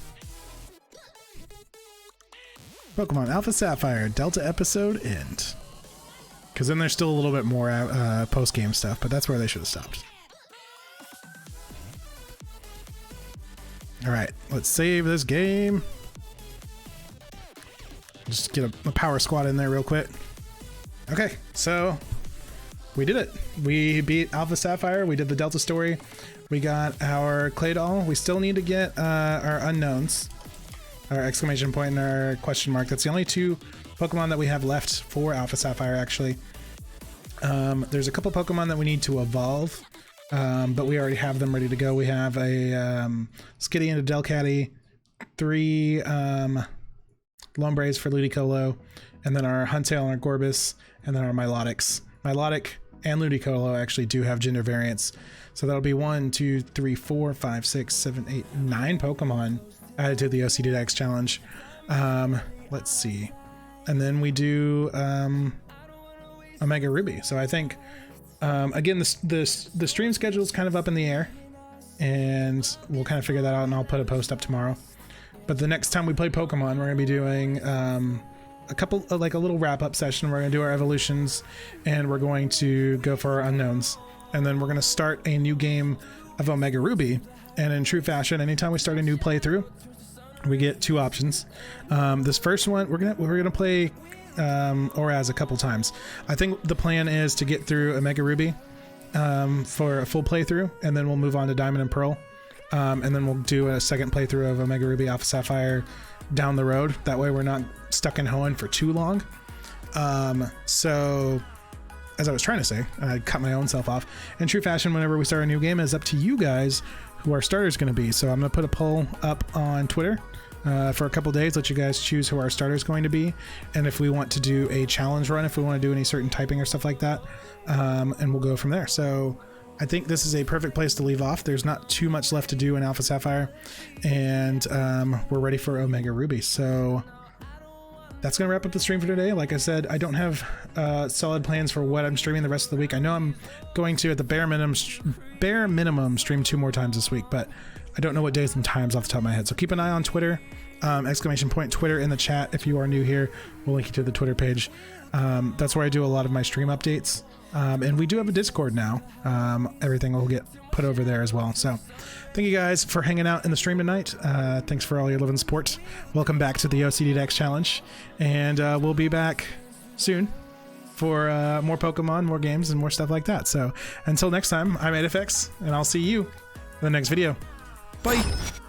Pokemon Alpha Sapphire Delta episode end. Because then there's still a little bit more post-game stuff, but that's where they should have stopped. Alright, let's save this game. Just get a power squad in there real quick. Okay, so we did it. We beat Alpha Sapphire. We did the Delta story. We got our Clay doll. We still need to get our unknowns. our exclamation point and our question mark. That's the only 2 Pokemon that we have left for Alpha Sapphire, actually. There's a couple Pokemon that we need to evolve, but we already have them ready to go. We have a Skitty and a Delcatty, 3 Lombres for Ludicolo, and then our Huntail and our Gorbis, and then our Milotics. Milotic and Ludicolo actually do have gender variants. So that'll be 1, 2, 3, 4, 5, 6, 7, 8, 9 Pokemon added to the OCD Dex challenge. Let's see. And then we do Omega Ruby. So I think, again, the stream schedule is kind of up in the air, and we'll kind of figure that out, and I'll put a post up tomorrow. But the next time we play Pokemon, we're going to be doing a couple, like a little wrap-up session. We're going to do our evolutions, and we're going to go for our unknowns. And then we're going to start a new game of Omega Ruby. And in true fashion, anytime we start a new playthrough, we get 2 options. This first one, we're gonna play Oraz a couple times. I think the plan is to get through Omega Ruby for a full playthrough, and then we'll move on to Diamond and Pearl. And then we'll do a second playthrough of Omega Ruby Alpha Sapphire down the road. That way we're not stuck in Hoenn for too long. So, as I was trying to say, I cut my own self off. In true fashion, whenever we start a new game, it's up to you guys who our starter is going to be. So I'm going to put a poll up on Twitter for a couple days, let you guys choose who our starter is going to be, and if we want to do a challenge run, if we want to do any certain typing or stuff like that, and we'll go from there. So I think this is a perfect place to leave off. There's not too much left to do in Alpha Sapphire, and we're ready for Omega Ruby. So that's going to wrap up the stream for today. Like I said, I don't have solid plans for what I'm streaming the rest of the week. I know I'm going to, at the bare minimum, stream 2 more times this week, but I don't know what days and times off the top of my head. So keep an eye on Twitter, exclamation point Twitter in the chat. If you are new here, we'll link you to the Twitter page. That's where I do a lot of my stream updates. And we do have a Discord now. Everything will get put over there as well. So thank you guys for hanging out in the stream tonight. Thanks for all your love and support. Welcome back to the OCD Dex challenge. And we'll be back soon for more Pokemon, more games, and more stuff like that. So until next time, I'm Aedifex, and I'll see you in the next video. Bye!